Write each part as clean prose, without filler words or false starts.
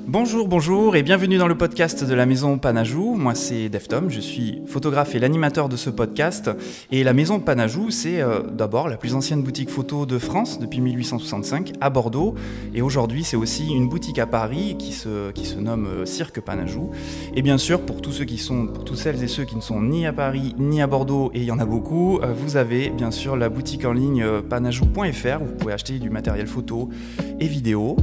Bonjour et bienvenue dans le podcast de la Maison Panajou. Moi c'est Deftom, je suis photographe et l'animateur de ce podcast. Et la Maison Panajou, c'est d'abord la plus ancienne boutique photo de France depuis 1865 à Bordeaux. Et aujourd'hui c'est aussi une boutique à Paris qui se nomme Cirque Panajou. Et bien sûr pour toutes celles et ceux qui ne sont ni à Paris ni à Bordeaux, et il y en a beaucoup, vous avez bien sûr la boutique en ligne panajou.fr où vous pouvez acheter du matériel photo et vidéo.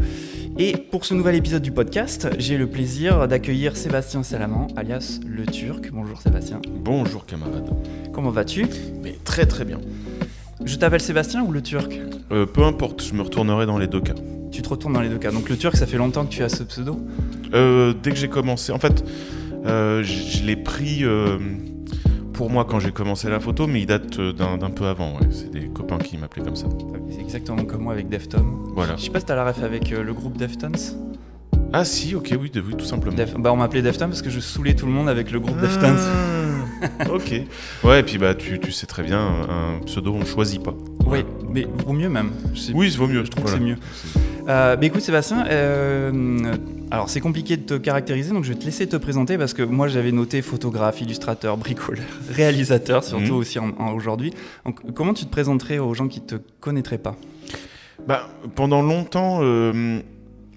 Et pour ce nouvel épisode du podcast, j'ai le plaisir d'accueillir Sébastien Salaman, alias Le Turc. Bonjour Sébastien. Bonjour camarade. Comment vas-tu ? Mais très très bien. Je t'appelle Sébastien ou Le Turc ? Peu importe, je me retournerai dans les deux cas. Tu te retournes dans les deux cas. Donc Le Turc, ça fait longtemps que tu as ce pseudo ? Dès que j'ai commencé, en fait, je l'ai pris pour moi quand j'ai commencé la photo, mais il date d'un peu avant. Ouais. C'est des copains qui m'appelaient comme ça. C'est exactement comme moi avec Deftom. Voilà. Je sais pas si t'as la ref avec le groupe Deftones. Ah si, ok, oui, tout simplement. On m'appelait Deftom parce que je saoulais tout le monde avec le groupe Deftones. Ok. Ouais, et puis tu sais très bien, un pseudo on ne choisit pas. Oui, mais vaut mieux même. Oui, ça vaut mieux. Je trouve que c'est mieux. Mais écoute Sébastien, alors c'est compliqué de te caractériser, donc je vais te laisser te présenter parce que moi j'avais noté photographe, illustrateur, bricoleur, réalisateur surtout aussi aujourd'hui. Donc comment tu te présenterais aux gens qui ne te connaîtraient pas ? Pendant longtemps,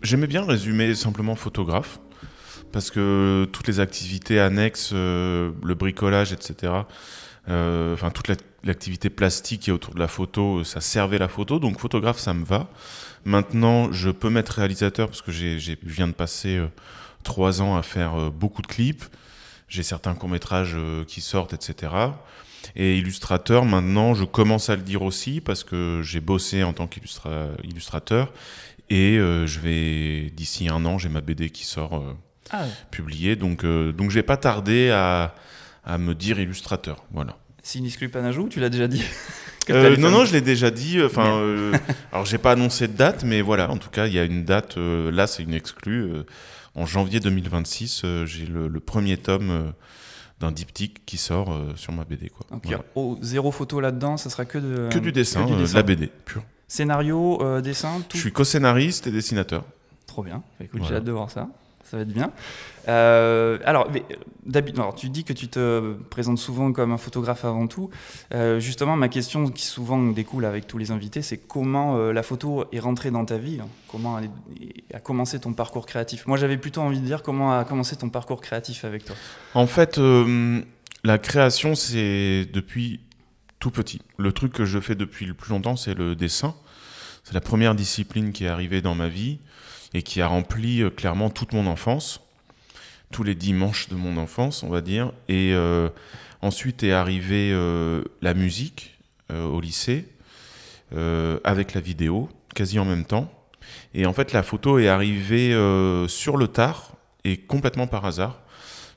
j'aimais bien résumer simplement photographe parce que toutes les activités annexes, le bricolage, etc., toute l'activité plastique qui est autour de la photo, ça servait la photo, donc photographe ça me va. Maintenant, je peux mettre réalisateur parce que je viens de passer 3 ans à faire beaucoup de clips. J'ai certains courts-métrages qui sortent, etc. Et illustrateur, maintenant, je commence à le dire aussi parce que j'ai bossé en tant qu'illustrateur. Et d'ici 1 an, j'ai ma BD qui sort publiée. Donc je vais pas tarder à me dire illustrateur. Voilà. Sinisclu Panajou, tu l'as déjà dit ? Non, je l'ai déjà dit. Alors, j'ai pas annoncé de date, mais voilà. En tout cas, il y a une date. Là, c'est une exclue. En janvier 2026, j'ai le premier tome d'un diptyque qui sort sur ma BD. Quoi. Donc, voilà. Zéro photo là-dedans, ça sera que du dessin, de la BD pure. Scénario, dessin, tout. Je suis co-scénariste et dessinateur. Trop bien. Écoute, J'ai hâte de voir ça. Ça va être bien. Alors, tu dis que tu te présentes souvent comme un photographe avant tout. Justement, ma question qui souvent découle avec tous les invités, c'est comment la photo est rentrée dans ta vie, comment a commencé ton parcours créatif. Moi, j'avais plutôt envie de dire comment a commencé ton parcours créatif avec toi. En fait, la création, c'est depuis tout petit. Le truc que je fais depuis le plus longtemps, c'est le dessin. C'est la première discipline qui est arrivée dans ma vie et qui a rempli clairement toute mon enfance, tous les dimanches de mon enfance, on va dire. Et ensuite est arrivée la musique au lycée, avec la vidéo, quasi en même temps. Et en fait, la photo est arrivée sur le tard et complètement par hasard.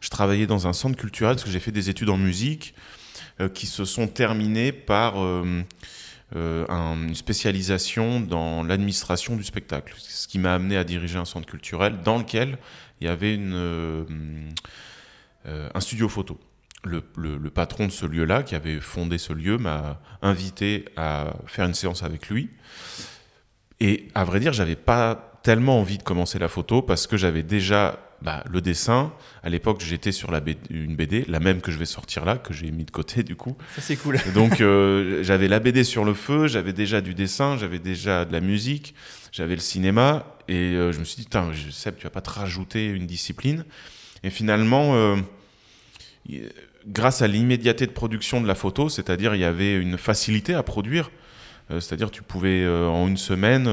Je travaillais dans un centre culturel parce que j'ai fait des études en musique qui se sont terminées par une spécialisation dans l'administration du spectacle, ce qui m'a amené à diriger un centre culturel dans lequel il y avait un studio photo. Le patron de ce lieu-là, qui avait fondé ce lieu, m'a invité à faire une séance avec lui. Et à vrai dire, j'avais pas tellement envie de commencer la photo parce que j'avais déjà le dessin. À l'époque, j'étais sur une BD, la même que je vais sortir là, que j'ai mis de côté du coup. Ça, c'est cool. Et donc, j'avais la BD sur le feu, j'avais déjà du dessin, j'avais déjà de la musique, j'avais le cinéma. Et je me suis dit, Seb, tu vas pas te rajouter une discipline. Et finalement, grâce à l'immédiateté de production de la photo, c'est-à-dire il y avait une facilité à produire, c'est-à-dire tu pouvais en une semaine,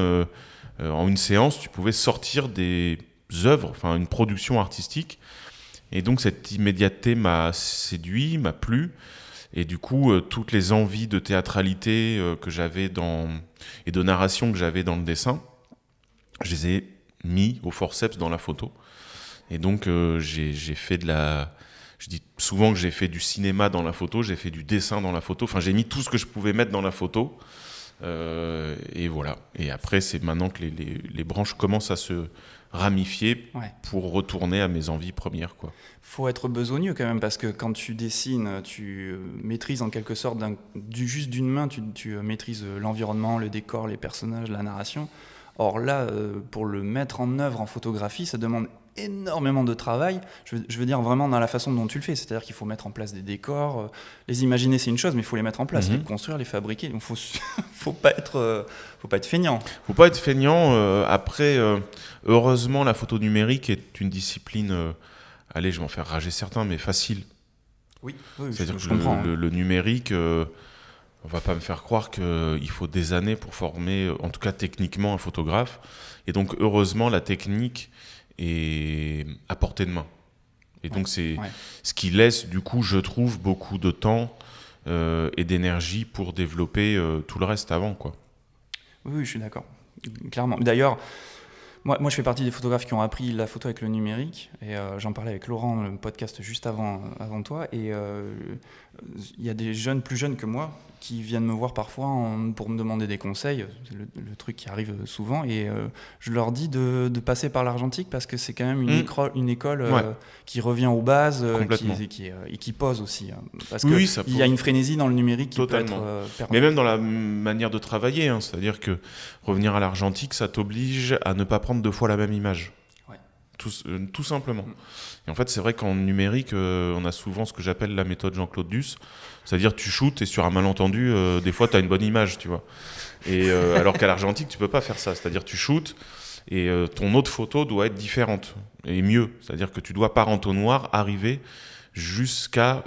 en une séance, tu pouvais sortir des œuvres, enfin une production artistique. Et donc cette immédiateté m'a séduit, m'a plu. Et du coup, toutes les envies de théâtralité que j'avais et de narration que j'avais dans le dessin, je les ai mis au forceps dans la photo. Et donc j'ai fait je dis souvent que j'ai fait du cinéma dans la photo, j'ai fait du dessin dans la photo. Enfin, j'ai mis tout ce que je pouvais mettre dans la photo. Et voilà. Et après, c'est maintenant que les branches commencent à se ramifier pour retourner à mes envies premières, quoi. Faut être besogneux quand même, parce que quand tu dessines, tu maîtrises en quelque sorte juste d'une main, tu maîtrises l'environnement, le décor, les personnages, la narration. Or là, pour le mettre en œuvre en photographie, ça demande énormément de travail. Je veux dire vraiment dans la façon dont tu le fais, c'est-à-dire qu'il faut mettre en place des décors, les imaginer c'est une chose, mais il faut les mettre en place, les construire, les fabriquer. Donc faut pas être feignant. Faut pas être feignant. Après, heureusement, la photo numérique est une discipline. Allez, je vais en faire rager certains, mais facile. Oui, c'est-à-dire je que comprends. Le numérique, on va pas me faire croire qu'il faut des années pour former, en tout cas techniquement, un photographe. Et donc, heureusement, la technique est à portée de main. Et donc, c'est ce qui laisse, du coup, je trouve, beaucoup de temps et d'énergie pour développer tout le reste avant, quoi. Oui, je suis d'accord. Clairement. D'ailleurs, moi, je fais partie des photographes qui ont appris la photo avec le numérique. Et j'en parlais avec Laurent, le podcast juste avant toi. Et il y a des jeunes, plus jeunes que moi, qui viennent me voir parfois pour me demander des conseils. C'est le truc qui arrive souvent. Et je leur dis de passer par l'argentique parce que c'est quand même une école qui revient aux bases et qui pose aussi. Parce qu'il y a une frénésie dans le numérique qui peut être permanente. Mais même dans la manière de travailler. C'est-à-dire que revenir à l'argentique, ça t'oblige à ne pas prendre 2 fois la même image. Tout simplement. Et en fait, c'est vrai qu'en numérique, on a souvent ce que j'appelle la méthode Jean-Claude Duss. C'est-à-dire, tu shootes et sur un malentendu, des fois, tu as une bonne image, tu vois. Et alors qu'à l'argentique, tu peux pas faire ça. C'est-à-dire, tu shootes et ton autre photo doit être différente et mieux. C'est-à-dire que tu dois, par entonnoir, arriver jusqu'à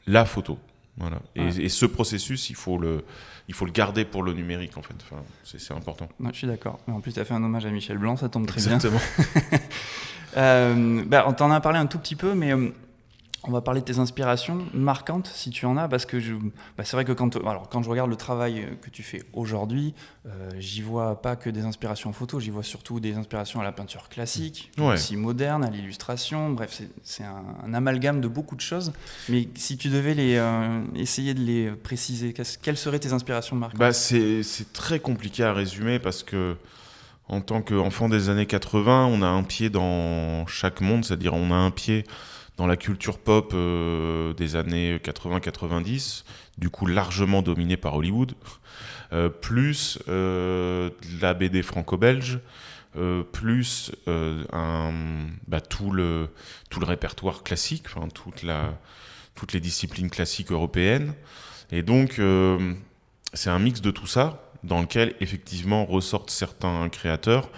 la photo. Voilà. Et ce processus, il faut le garder pour le numérique, en fait. Enfin, c'est important. Ouais, je suis d'accord. Mais en plus, tu as fait un hommage à Michel Blanc, ça tombe très Exactement. bien. On t'en a parlé un tout petit peu, mais on va parler de tes inspirations marquantes, si tu en as, parce que c'est vrai que quand je regarde le travail que tu fais aujourd'hui, j'y vois pas que des inspirations en photo, j'y vois surtout des inspirations à la peinture classique, aussi moderne, à l'illustration. Bref, c'est un amalgame de beaucoup de choses. Mais si tu devais essayer de les préciser, quelles seraient tes inspirations marquantes ? C'est très compliqué à résumer parce que en tant qu'enfant des années 80, on a un pied dans chaque monde, c'est-à-dire on a un pied dans la culture pop des années 80-90, du coup largement dominée par Hollywood, plus la BD franco-belge, plus tout le répertoire classique, enfin toutes les disciplines classiques européennes. Et donc, c'est un mix de tout ça, dans lequel effectivement ressortent certains créateurs,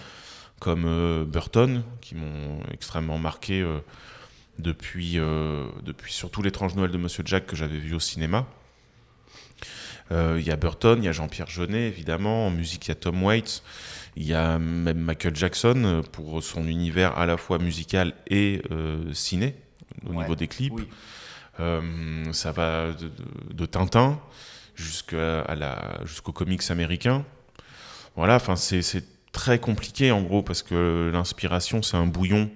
comme Burton, qui m'ont extrêmement marqué depuis surtout L'étrange Noël de Monsieur Jack que j'avais vu au cinéma. Il y a Burton, il y a Jean-Pierre Jeunet évidemment, en musique il y a Tom Waits, il y a même Michael Jackson pour son univers à la fois musical et ciné au niveau des clips. Oui. Ça va de Tintin jusqu'aux comics américains. Voilà, enfin c'est très compliqué en gros parce que l'inspiration c'est un bouillon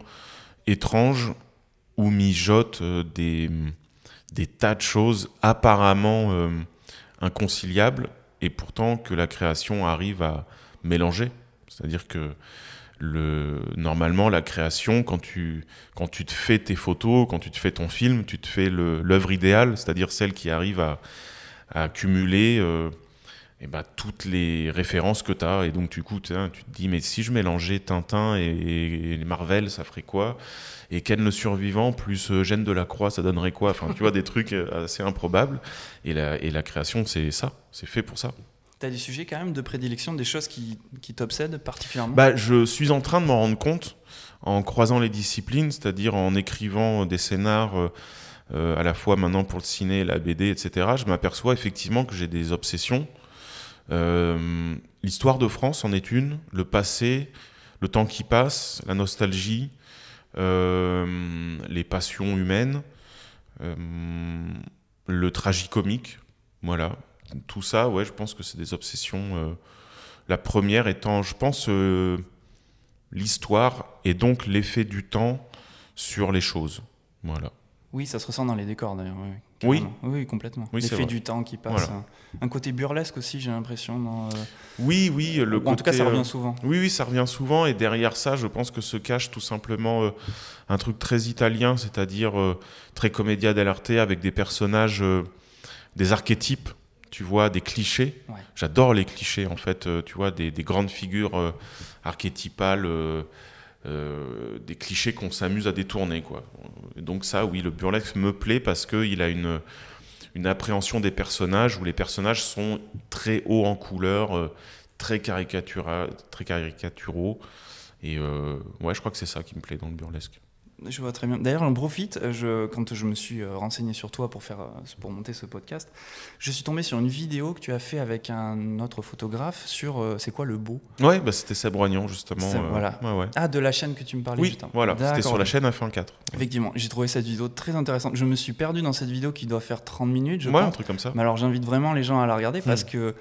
étrange où mijotent des tas de choses apparemment inconciliables et pourtant que la création arrive à mélanger. C'est-à-dire que normalement, la création, quand tu te fais tes photos, quand tu te fais ton film, tu te fais l'œuvre idéale, c'est-à-dire celle qui arrive à cumuler toutes les références que tu as. Et donc, tu te dis, mais si je mélangeais Tintin et Marvel, ça ferait quoi ? Et Ken le Survivant plus Eugène Delacroix, ça donnerait quoi ? Enfin, tu vois, des trucs assez improbables. Et la création, c'est ça. C'est fait pour ça. Tu as des sujets quand même de prédilection, des choses qui t'obsèdent particulièrement ? Je suis en train de m'en rendre compte en croisant les disciplines, c'est-à-dire en écrivant des scénars à la fois maintenant pour le ciné, la BD, etc. Je m'aperçois effectivement que j'ai des obsessions. L'histoire de France en est une, le passé, le temps qui passe, la nostalgie, les passions humaines, le tragicomique, voilà. Tout ça, je pense que c'est des obsessions. La première étant, je pense, l'histoire et donc l'effet du temps sur les choses. Voilà. Oui, ça se ressent dans les décors d'ailleurs. Oui, complètement. Oui, l'effet du temps qui passe. Voilà. Un côté burlesque aussi, j'ai l'impression. Oui. En tout cas, ça revient souvent. Oui, ça revient souvent. Et derrière ça, je pense que se cache tout simplement un truc très italien, c'est-à-dire très commedia dell'arte avec des personnages, des archétypes tu vois, des clichés. Ouais. J'adore les clichés, en fait, tu vois, des grandes figures archétypales, des clichés qu'on s'amuse à détourner, quoi. Donc ça, oui, le burlesque me plaît parce qu'il a une appréhension des personnages où les personnages sont très hauts en couleur, très caricaturaux. Et ouais, je crois que c'est ça qui me plaît dans le burlesque. Je vois très bien. D'ailleurs, j'en profite, quand je me suis renseigné sur toi pour monter ce podcast, je suis tombé sur une vidéo que tu as fait avec un autre photographe sur c'est quoi le beau? Ouais, bah, c'était Seb Roignan, justement. Voilà. Ouais. Ah, de la chaîne que tu me parlais Oui, juste avant. voilà, c'était sur la Ok. chaîne F1 4. Effectivement, j'ai trouvé cette vidéo très intéressante. Je me suis perdu dans cette vidéo qui doit faire 30 minutes, je Ouais, un pense. truc comme ça. Mais alors, j'invite vraiment les gens à la regarder parce que,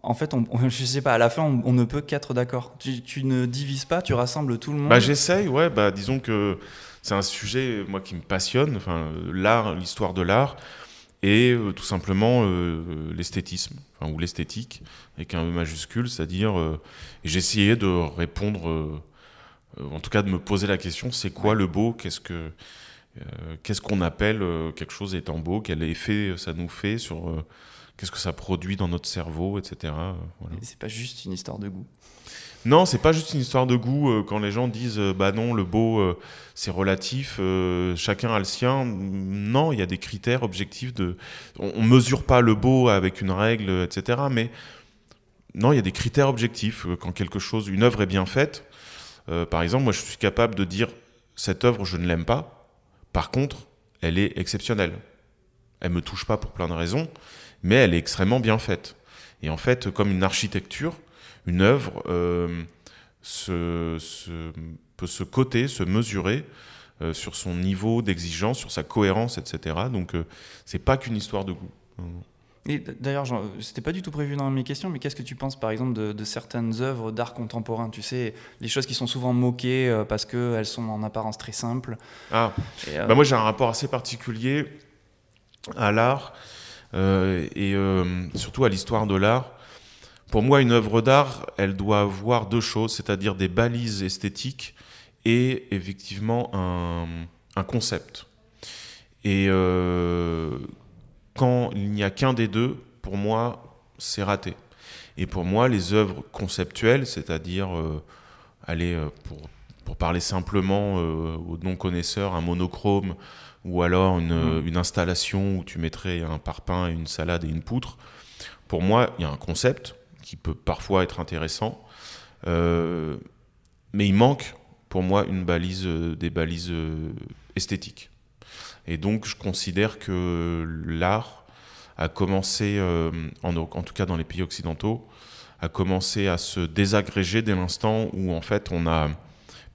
en fait, je sais pas, à la fin, on ne peut qu'être d'accord. Tu ne divises pas, tu rassembles tout le monde. Bah, j'essaye, ouais, bah, disons que c'est un sujet, moi, qui me passionne, enfin, l'art, l'histoire de l'art, et tout simplement l'esthétisme, enfin, ou l'esthétique, avec un E majuscule, c'est-à-dire, et j'ai essayé de répondre, en tout cas de me poser la question, c'est quoi le beau, qu'est-ce qu'on appelle quelque chose étant beau, quel effet ça nous fait sur qu'est-ce que ça produit dans notre cerveau, etc. Voilà. C'est pas juste une histoire de goût. Non, c'est pas juste une histoire de goût. Quand les gens disent bah non, le beau c'est relatif, chacun a le sien. Non, il y a des critères objectifs on mesure pas le beau avec une règle, etc. Mais non, il y a des critères objectifs. Quand une œuvre est bien faite, par exemple, moi je suis capable de dire cette œuvre je ne l'aime pas. Par contre, elle est exceptionnelle. Elle me touche pas pour plein de raisons, mais elle est extrêmement bien faite. Et en fait, comme une architecture, une œuvre peut se coter, se mesurer sur son niveau d'exigence, sur sa cohérence, etc. Donc, c'est pas qu'une histoire de goût. Et d'ailleurs, c'était pas du tout prévu dans mes questions, mais qu'est-ce que tu penses par exemple de certaines œuvres d'art contemporain? Tu sais, les choses qui sont souvent moquées parce qu'elles sont en apparence très simples. Bah moi j'ai un rapport assez particulier à l'art et surtout à l'histoire de l'art. Pour moi, une œuvre d'art, elle doit avoir deux choses, c'est-à-dire des balises esthétiques et effectivement un concept. Et quand il n'y a qu'un des deux, pour moi, c'est raté. Et pour moi, les œuvres conceptuelles, c'est-à-dire, pour parler simplement aux non-connaisseurs, un monochrome ou alors une installation où tu mettrais un parpaing, une salade et une poutre, pour moi, il y a un concept qui peut parfois être intéressant, mais il manque pour moi des balises esthétiques. Et donc je considère que l'art a commencé, en tout cas dans les pays occidentaux, a commencé à se désagréger dès l'instant où en fait on a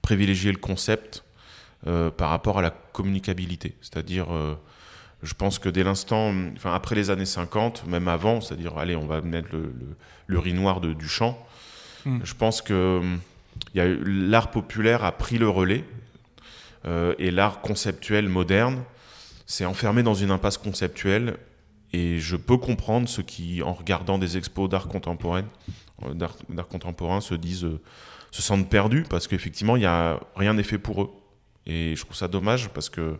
privilégié le concept par rapport à la communicabilité. C'est-à-dire, je pense que dès l'instant, enfin après les années 50, même avant, c'est-à-dire, allez, on va mettre l'urinoir du Duchamp, je pense que l'art populaire a pris le relais et l'art conceptuel moderne s'est enfermé dans une impasse conceptuelle. Et je peux comprendre ceux qui, en regardant des expos d'art contemporain, se sentent perdus parce qu'effectivement, rien n'est fait pour eux. Et je trouve ça dommage parce que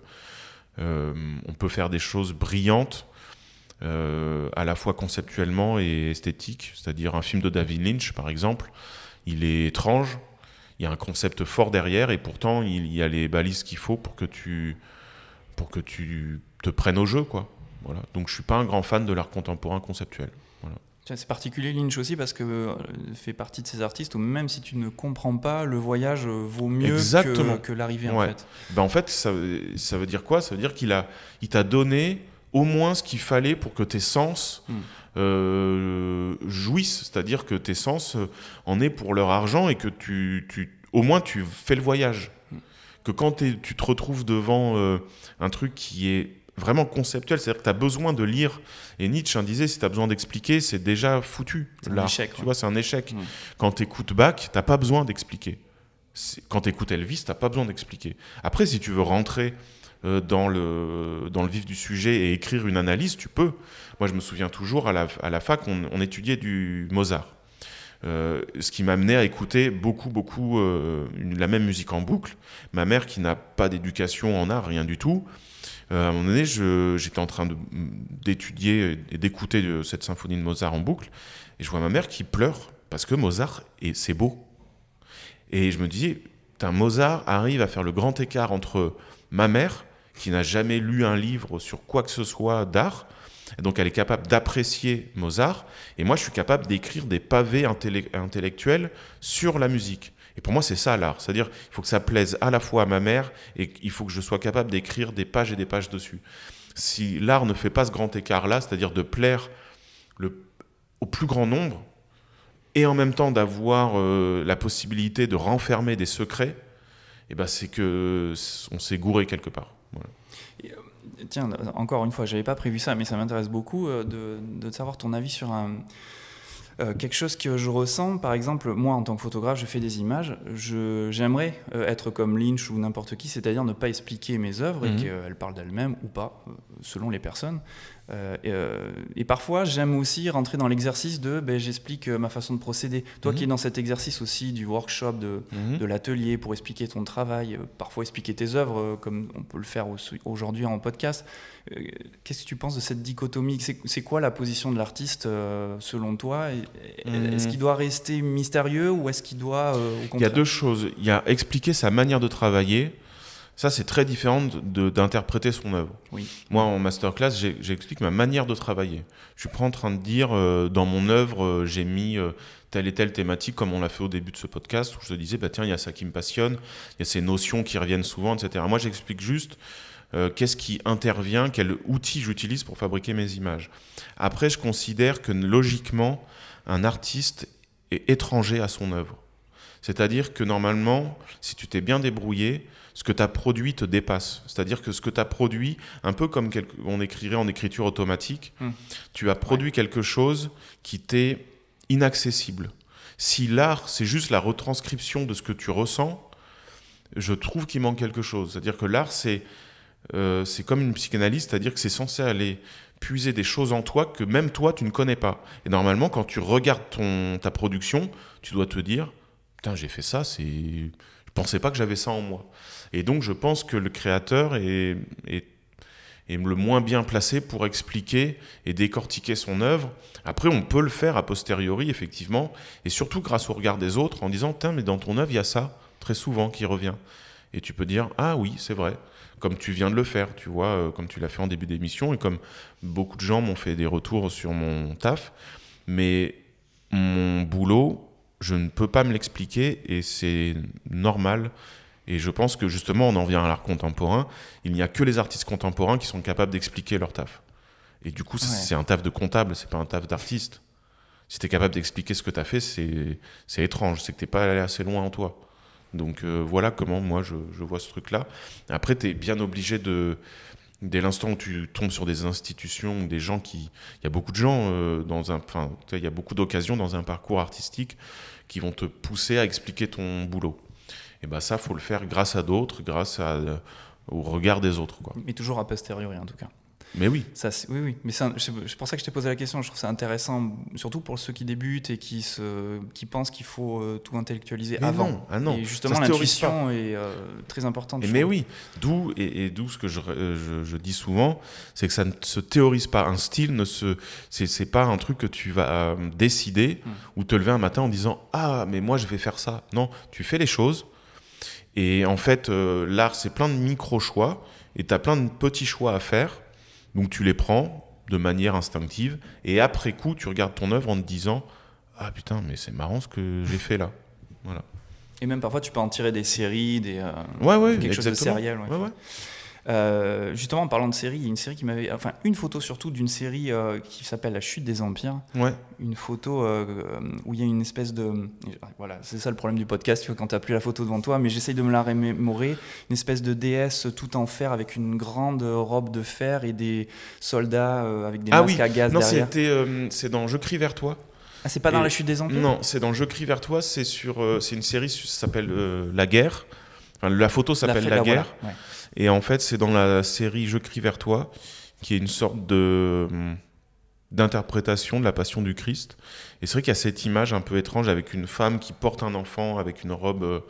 on peut faire des choses brillantes, à la fois conceptuellement et esthétiques. C'est-à-dire un film de David Lynch, par exemple, il est étrange, il y a un concept fort derrière et pourtant il y a les balises qu'il faut pour que tu te prennes au jeu, quoi. Voilà. Donc je suis pas un grand fan de l'art contemporain conceptuel. Voilà. C'est particulier Lynch aussi parce que fait partie de ces artistes où même si tu ne comprends pas, le voyage vaut mieux que l'arrivée en fait. Ben en fait, ça veut dire quoi? Ça veut dire il t'a donné au moins ce qu'il fallait pour que tes sens jouissent, c'est-à-dire que tes sens en aient pour leur argent et que au moins tu fais le voyage. Que quand tu te retrouves devant un truc qui est vraiment conceptuel, c'est-à-dire que tu as besoin de lire, et Nietzsche disait, si tu as besoin d'expliquer, c'est déjà foutu. C'est un échec. Tu vois, c'est un échec. Quand tu écoutes Bach, tu n'as pas besoin d'expliquer. Quand tu écoutes Elvis, tu n'as pas besoin d'expliquer. Après, si tu veux rentrer dans le vif du sujet et écrire une analyse, tu peux. Moi, je me souviens toujours, à la fac, on étudiait du Mozart. Ce qui m'a amené à écouter beaucoup la même musique en boucle. Ma mère, qui n'a pas d'éducation en art, rien du tout, à un moment donné, j'étais en train d'étudier et d'écouter cette symphonie de Mozart en boucle, et je vois ma mère qui pleure parce que Mozart, c'est beau. Et je me dis, Mozart arrive à faire le grand écart entre ma mère, qui n'a jamais lu un livre sur quoi que ce soit d'art, et donc elle est capable d'apprécier Mozart, et moi je suis capable d'écrire des pavés intellectuels sur la musique. Et pour moi c'est ça l'art, c'est-à-dire il faut que ça plaise à la fois à ma mère, et il faut que je sois capable d'écrire des pages et des pages dessus. Si l'art ne fait pas ce grand écart-là, c'est-à-dire de plaire au plus grand nombre, et en même temps d'avoir la possibilité de renfermer des secrets, eh ben c'est qu'on s'est gouré quelque part. Voilà. Tiens, encore une fois, je n'avais pas prévu ça, mais ça m'intéresse beaucoup de savoir ton avis sur quelque chose que je ressens. Par exemple, moi, en tant que photographe, je fais des images. J'aimerais être comme Lynch ou n'importe qui, c'est-à-dire ne pas expliquer mes œuvres et qu'elles parlent d'elles-mêmes ou pas, selon les personnes. Et parfois, j'aime aussi rentrer dans l'exercice de j'explique ma façon de procéder. Toi qui es dans cet exercice aussi du workshop, de l'atelier pour expliquer ton travail, parfois expliquer tes œuvres, comme on peut le faire aujourd'hui en podcast. Qu'est-ce que tu penses de cette dichotomie ? C'est quoi la position de l'artiste selon toi ? Est-ce qu'il doit rester mystérieux ou est-ce qu'il doit, au contraire ? Il y a deux choses. Il y a expliquer sa manière de travailler. Ça, c'est très différent d'interpréter son œuvre. Oui. Moi, en masterclass, j'explique ma manière de travailler. Je suis pas en train de dire, dans mon œuvre, j'ai mis telle et telle thématique, comme on l'a fait au début de ce podcast, où je te disais, tiens, il y a ça qui me passionne, il y a ces notions qui reviennent souvent, etc. Moi, j'explique juste qu'est-ce qui intervient, quel outil j'utilise pour fabriquer mes images. Après, je considère que, logiquement, un artiste est étranger à son œuvre. C'est-à-dire que, normalement, si tu t'es bien débrouillé, ce que tu as produit te dépasse. C'est-à-dire que ce que tu as produit, un peu comme on écrirait en écriture automatique, tu as produit quelque chose qui t'est inaccessible. Si l'art, c'est juste la retranscription de ce que tu ressens, je trouve qu'il manque quelque chose. C'est-à-dire que l'art, c'est comme une psychanalyse, c'est-à-dire que c'est censé aller puiser des choses en toi que même toi, tu ne connais pas. Et normalement, quand tu regardes ta production, tu dois te dire « Putain, j'ai fait ça, je ne pensais pas que j'avais ça en moi ». Et donc, je pense que le créateur est le moins bien placé pour expliquer et décortiquer son œuvre. Après, on peut le faire a posteriori, effectivement, et surtout grâce au regard des autres, en disant « Tiens, mais dans ton œuvre, il y a ça, très souvent, qui revient ». Et tu peux dire « Ah oui, c'est vrai », comme tu viens de le faire, tu vois, comme tu l'as fait en début d'émission, et comme beaucoup de gens m'ont fait des retours sur mon taf. Mais mon boulot, je ne peux pas me l'expliquer, et c'est normal. Et je pense que justement, on en vient à l'art contemporain. Il n'y a que les artistes contemporains qui sont capables d'expliquer leur taf. Et du coup, c'est un taf de comptable, c'est pas un taf d'artiste. Si tu es capable d'expliquer ce que tu as fait, c'est étrange, c'est que tu n'es pas allé assez loin en toi. Donc voilà comment moi je vois ce truc-là. Après, tu es bien obligé dès l'instant où tu tombes sur des institutions, des gens il y a beaucoup de gens, il y a beaucoup d'occasions dans un parcours artistique qui vont te pousser à expliquer ton boulot. Et ça, faut le faire grâce à d'autres, au regard des autres, quoi. Mais toujours a posteriori, en tout cas. Mais oui. Ça, oui. Mais c'est pour ça que je t'ai posé la question. Je trouve ça intéressant, surtout pour ceux qui débutent et qui pensent qu'il faut tout intellectualiser avant. Non. Et justement, l'intuition est très importante. Mais oui, d'où ce que je dis souvent, c'est que ça ne se théorise pas. Un style, c'est pas un truc que tu vas décider ou te lever un matin en disant « Ah, mais moi, je vais faire ça ». Non, tu fais les choses. Et en fait, l'art, c'est plein de micro-choix et tu as plein de petits choix à faire. Donc tu les prends de manière instinctive et après coup, tu regardes ton œuvre en te disant « Ah putain, mais c'est marrant ce que j'ai fait là. » Voilà. Et même parfois, tu peux en tirer des séries, quelque exactement. chose de sériel. Ouais. Justement, en parlant de série, il y a une série une photo surtout d'une série qui s'appelle La Chute des Empires. Ouais. Une photo où il y a une espèce de... Voilà, c'est ça le problème du podcast, quand tu n'as plus la photo devant toi, mais j'essaye de me la remémorer. Une espèce de déesse tout en fer avec une grande robe de fer et des soldats avec des masques à gaz derrière. C'est dans Je crie vers toi. Ah, c'est pas dans La Chute des Empires ? Non, c'est dans Je crie vers toi, c'est une série, ça s'appelle La Guerre. Enfin, la photo s'appelle La Guerre. Voilà. Ouais. Et en fait, c'est dans la série Je crie vers toi, qui est une sorte de d'interprétation de la Passion du Christ. Et c'est vrai qu'il y a cette image un peu étrange avec une femme qui porte un enfant avec une robe,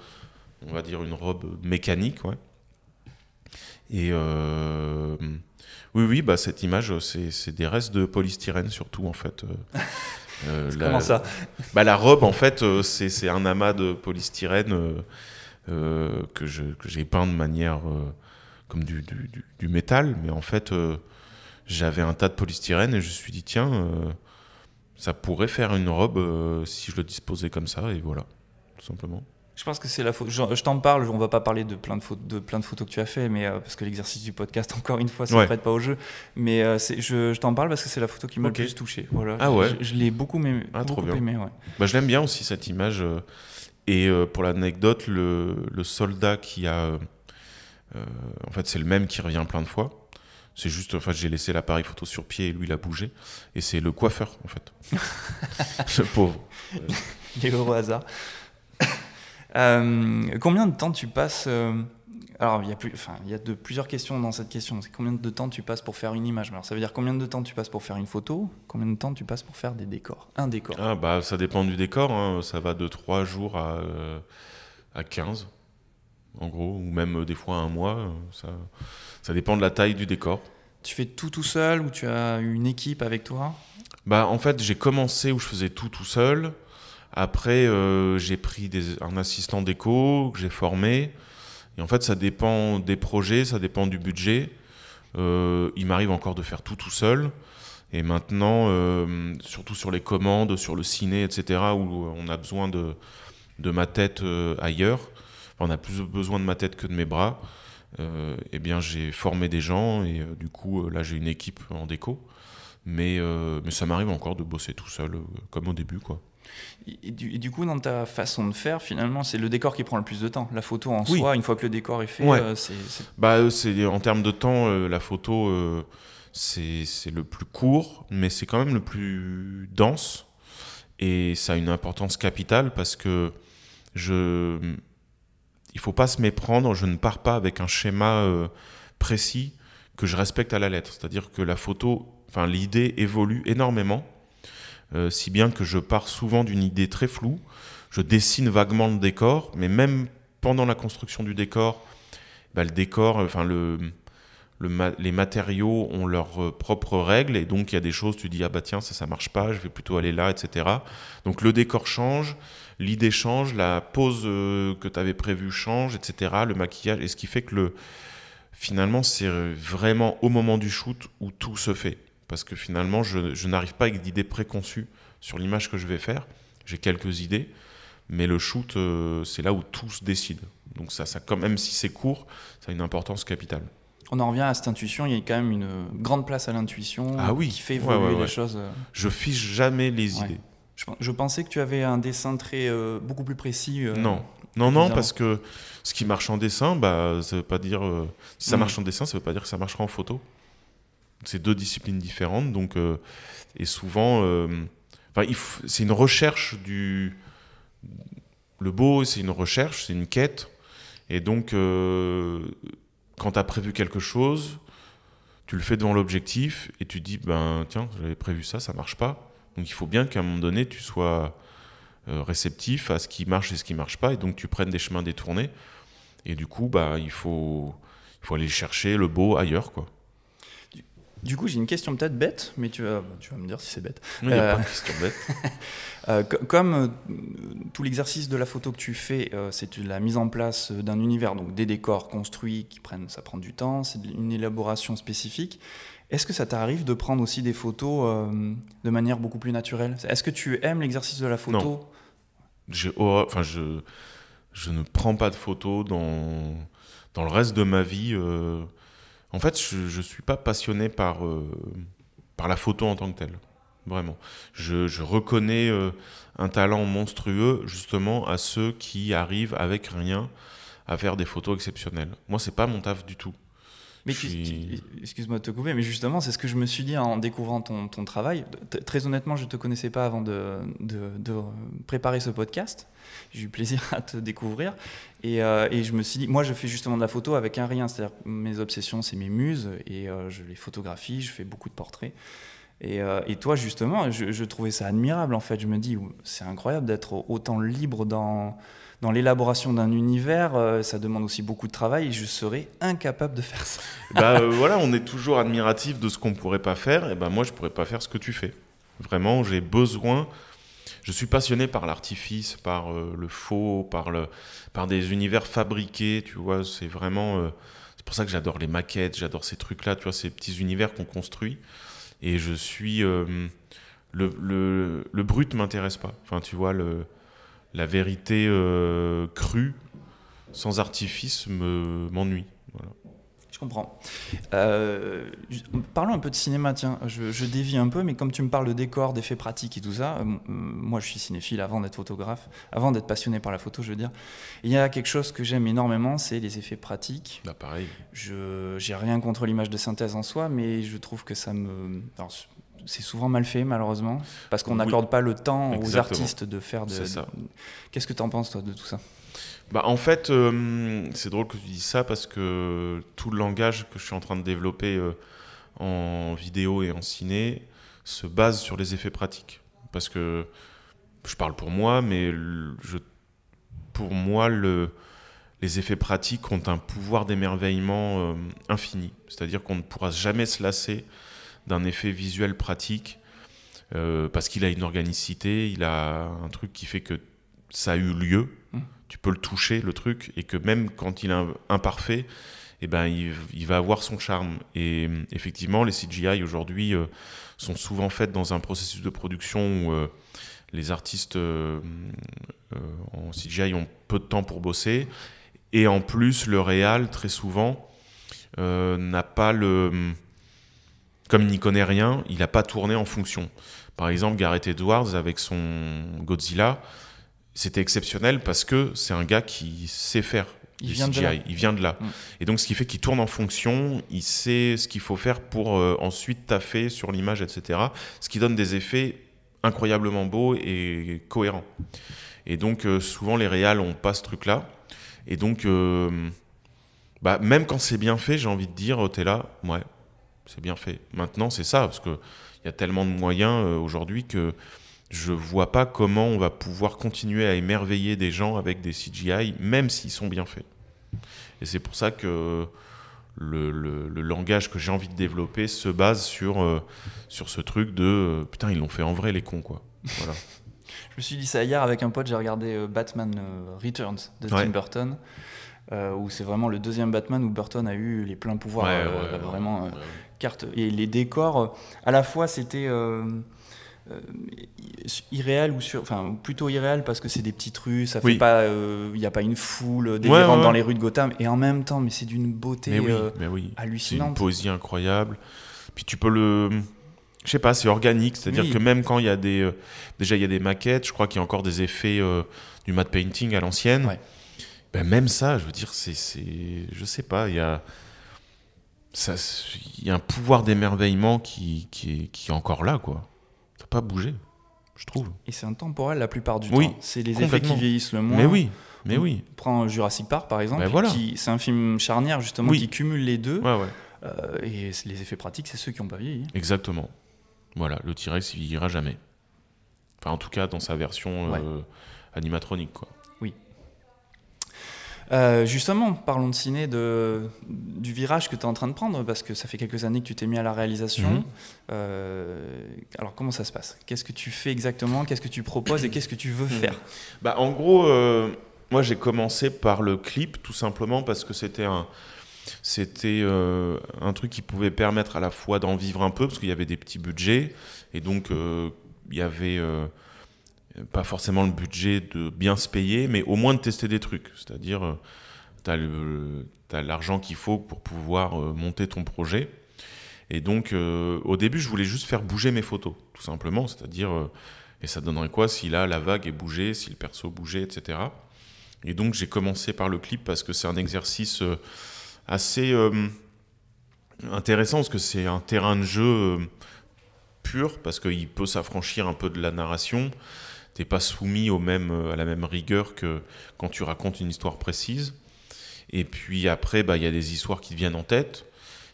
on va dire une robe mécanique, ouais. Et oui, bah, cette image, c'est des restes de polystyrène surtout, en fait. Comment ça? Bah, la robe, en fait, c'est un amas de polystyrène que j'ai peint de manière comme du métal, mais en fait, j'avais un tas de polystyrène et je me suis dit, tiens, ça pourrait faire une robe si je le disposais comme ça, et voilà, tout simplement. Je pense que c'est la photo. Je t'en parle, on va pas parler de plein de photos que tu as fait, mais parce que l'exercice du podcast, encore une fois, ça ne prête pas au jeu. Mais je t'en parle parce que c'est la photo qui m'a le plus touché. Voilà. Ah ouais. Je l'ai beaucoup aimé. Trop bien. Aimé, ouais. Bah, je l'aime bien aussi cette image. Et pour l'anecdote, le soldat qui a, en fait, c'est le même qui revient plein de fois. C'est juste, en fait, j'ai laissé l'appareil photo sur pied et lui il a bougé. Et c'est le coiffeur, en fait. Le pauvre. Il est heureux au hasard. Combien de temps tu passes alors il y a plusieurs questions dans cette question. C'est combien de temps tu passes pour faire une image? Alors ça veut dire combien de temps tu passes pour faire une photo, combien de temps tu passes pour faire des décors, un décor? Ah bah ça dépend du décor, hein. Ça va de 3 jours à 15 en gros, ou même des fois un mois. Ça dépend de la taille du décor. Tu fais tout seul ou tu as une équipe avec toi? Bah en fait j'ai commencé où je faisais tout seul. Après, j'ai pris un assistant déco que j'ai formé. Et en fait, ça dépend des projets, ça dépend du budget. Il m'arrive encore de faire tout seul. Et maintenant, surtout sur les commandes, sur le ciné, etc., où on a besoin de ma tête ailleurs, enfin, on a plus besoin de ma tête que de mes bras, eh bien, j'ai formé des gens et du coup, là, j'ai une équipe en déco. Mais ça m'arrive encore de bosser tout seul, comme au début, quoi. Et du coup, dans ta façon de faire, finalement, c'est le décor qui prend le plus de temps. La photo en soi, une fois que le décor est fait, c'est... Bah, en termes de temps, la photo, c'est le plus court, mais c'est quand même le plus dense. Et ça a une importance capitale parce que il faut pas se méprendre. Je ne pars pas avec un schéma précis que je respecte à la lettre. C'est-à-dire que la photo, enfin, l'idée évolue énormément. Si bien que je pars souvent d'une idée très floue, je dessine vaguement le décor, mais même pendant la construction du décor, bah, le décor, enfin les matériaux ont leurs propres règles, et donc il y a des choses, tu dis ah bah tiens ça marche pas, je vais plutôt aller là, etc. Donc le décor change, l'idée change, la pose que tu avais prévue change, etc. Le maquillage, et ce qui fait que finalement c'est vraiment au moment du shoot où tout se fait. Parce que finalement, je n'arrive pas avec d'idées préconçues sur l'image que je vais faire. J'ai quelques idées, mais le shoot, c'est là où tout se décide. Donc ça, quand même si c'est court, ça a une importance capitale. On en revient à cette intuition, il y a quand même une grande place à l'intuition qui fait évoluer les choses. Je fiche jamais les idées. Je pensais que tu avais un dessin beaucoup plus précis. Non, parce que ce qui marche en dessin, bah, ça veut pas dire... si ça marche en dessin, ça veut pas dire que ça marchera en photo. C'est deux disciplines différentes, donc et souvent, c'est une recherche le beau, c'est une recherche, c'est une quête, et donc quand tu as prévu quelque chose, tu le fais devant l'objectif et tu dis ben tiens, j'avais prévu ça, ça marche pas, donc il faut bien qu'à un moment donné tu sois réceptif à ce qui marche et ce qui marche pas, et donc tu prennes des chemins détournés, et du coup bah il faut aller chercher le beau ailleurs, quoi. Du coup, j'ai une question peut-être bête, mais tu vas me dire si c'est bête. Il n'y a pas de question bête. Comme tout l'exercice de la photo que tu fais, c'est la mise en place d'un univers, donc des décors construits ça prend du temps, c'est une élaboration spécifique. Est-ce que ça t'arrive de prendre aussi des photos de manière beaucoup plus naturelle? Est-ce que tu aimes l'exercice de la photo? Non. Je ne prends pas de photos dans le reste de ma vie. En fait, je ne suis pas passionné par la photo en tant que telle, vraiment. Je reconnais un talent monstrueux, justement, à ceux qui arrivent avec rien à faire des photos exceptionnelles. Moi, c'est pas mon taf du tout. Mais excuse-moi de te couper, mais justement, c'est ce que je me suis dit en découvrant ton travail. Très honnêtement, je ne te connaissais pas avant de préparer ce podcast. J'ai eu plaisir à te découvrir. Et je me suis dit, moi, je fais justement de la photo avec un rien. C'est-à-dire que mes obsessions, c'est mes muses. Et je les photographie, je fais beaucoup de portraits. Et toi, justement, je trouvais ça admirable, en fait. Je me dis, c'est incroyable d'être autant libre dans l'élaboration d'un univers. Ça demande aussi beaucoup de travail et je serais incapable de faire ça. Voilà, on est toujours admiratif de ce qu'on ne pourrait pas faire. Et moi, je ne pourrais pas faire ce que tu fais. Vraiment, j'ai besoin... Je suis passionné par l'artifice, par le faux, par des univers fabriqués, tu vois. C'est vraiment... c'est pour ça que j'adore les maquettes, j'adore ces trucs-là, tu vois, ces petits univers qu'on construit. Et je suis... le brut ne m'intéresse pas. Enfin, tu vois, la vérité crue, sans artifice, m'ennuie. Voilà. Je comprends. Parlons un peu de cinéma, tiens. Je dévie un peu, mais comme tu me parles de décor, d'effets pratiques et tout ça, moi je suis cinéphile avant d'être photographe, avant d'être passionné par la photo, je veux dire. Il y a quelque chose que j'aime énormément, c'est les effets pratiques. Pareil. J'ai rien contre l'image de synthèse en soi, mais je trouve que ça me... Alors, c'est souvent mal fait, malheureusement, parce qu'on n'accorde pas le temps aux artistes de faire de... C'est ça. Qu'est-ce que tu en penses, toi, de tout ça ? En fait, c'est drôle que tu dises ça parce que tout le langage que je suis en train de développer en vidéo et en ciné se base sur les effets pratiques. Parce que je parle pour moi, mais pour moi, les effets pratiques ont un pouvoir d'émerveillement infini. C'est-à-dire qu'on ne pourra jamais se lasser d'un effet visuel pratique parce qu'il a une organicité, il a un truc qui fait que ça a eu lieu. Tu peux le toucher, le truc, et que même quand il est imparfait, il va avoir son charme. Et effectivement, les CGI aujourd'hui sont souvent faites dans un processus de production où les artistes en CGI ont peu de temps pour bosser. Et en plus, le réal, très souvent, n'a pas comme il n'y connaît rien, il n'a pas tourné en fonction. Par exemple, Gareth Edwards, avec son Godzilla, c'était exceptionnel parce que c'est un gars qui sait faire du CGI. Il vient de là. Et donc, ce qui fait qu'il tourne en fonction, il sait ce qu'il faut faire pour ensuite taffer sur l'image, etc. Ce qui donne des effets incroyablement beaux et cohérents. Et donc, souvent, les réals n'ont pas ce truc-là. Et donc, même quand c'est bien fait, j'ai envie de dire, t'es là, ouais, c'est bien fait. Maintenant, c'est ça, parce qu'il y a tellement de moyens aujourd'hui que je vois pas comment on va pouvoir continuer à émerveiller des gens avec des CGI, même s'ils sont bien faits. Et c'est pour ça que le langage que j'ai envie de développer se base sur ce truc de putain, ils l'ont fait en vrai, les cons, quoi. Voilà. Je me suis dit ça hier avec un pote, j'ai regardé Batman Returns de Tim Burton, où c'est vraiment le deuxième Batman où Burton a eu les pleins pouvoirs, vraiment carte. Et les décors, à la fois c'était irréel enfin plutôt irréel parce que c'est des petites rues, ça fait pas, il y a pas une foule délirante dans les rues de Gotham, et en même temps, mais c'est d'une beauté hallucinante. C'est une poésie incroyable. Puis tu peux je sais pas, c'est organique, c'est-à-dire que même quand il y a déjà il y a des maquettes, je crois qu'il y a encore des effets du matte painting à l'ancienne. Ouais. Même ça, je veux dire, je sais pas, il y a un pouvoir d'émerveillement qui est encore là, quoi. Ça n'a pas bougé, je trouve. Et c'est intemporel la plupart du temps. C'est les effets qui vieillissent le moins. Mais oui. Prends Jurassic Park, par exemple, c'est un film charnière, justement, qui cumule les deux. Et les effets pratiques, c'est ceux qui n'ont pas vieilli. Exactement. Voilà, le T-Rex, il vieillira jamais. Enfin, en tout cas, dans sa version animatronique, quoi. Oui. Justement, parlons de ciné, du virage que tu es en train de prendre, parce que ça fait quelques années que tu t'es mis à la réalisation. Alors, comment ça se passe ? Qu'est-ce que tu fais exactement ? Qu'est-ce que tu proposes et qu'est-ce que tu veux faire ? En gros, moi, j'ai commencé par le clip, tout simplement parce que c'était un truc qui pouvait permettre à la fois d'en vivre un peu, parce qu'il y avait des petits budgets, et donc il y avait pas forcément le budget de bien se payer, mais au moins de tester des trucs. C'est-à-dire, t'as l'argent qu'il faut pour pouvoir monter ton projet. Et donc, au début, je voulais juste faire bouger mes photos, tout simplement. C'est-à-dire, et ça donnerait quoi si là, la vague est bougée, si le perso bougeait, etc. Et donc, j'ai commencé par le clip parce que c'est un exercice assez intéressant, parce que c'est un terrain de jeu pur, parce qu'il peut s'affranchir un peu de la narration. T'es pas soumis à la même rigueur que quand tu racontes une histoire précise. Et puis après, y a des histoires qui te viennent en tête.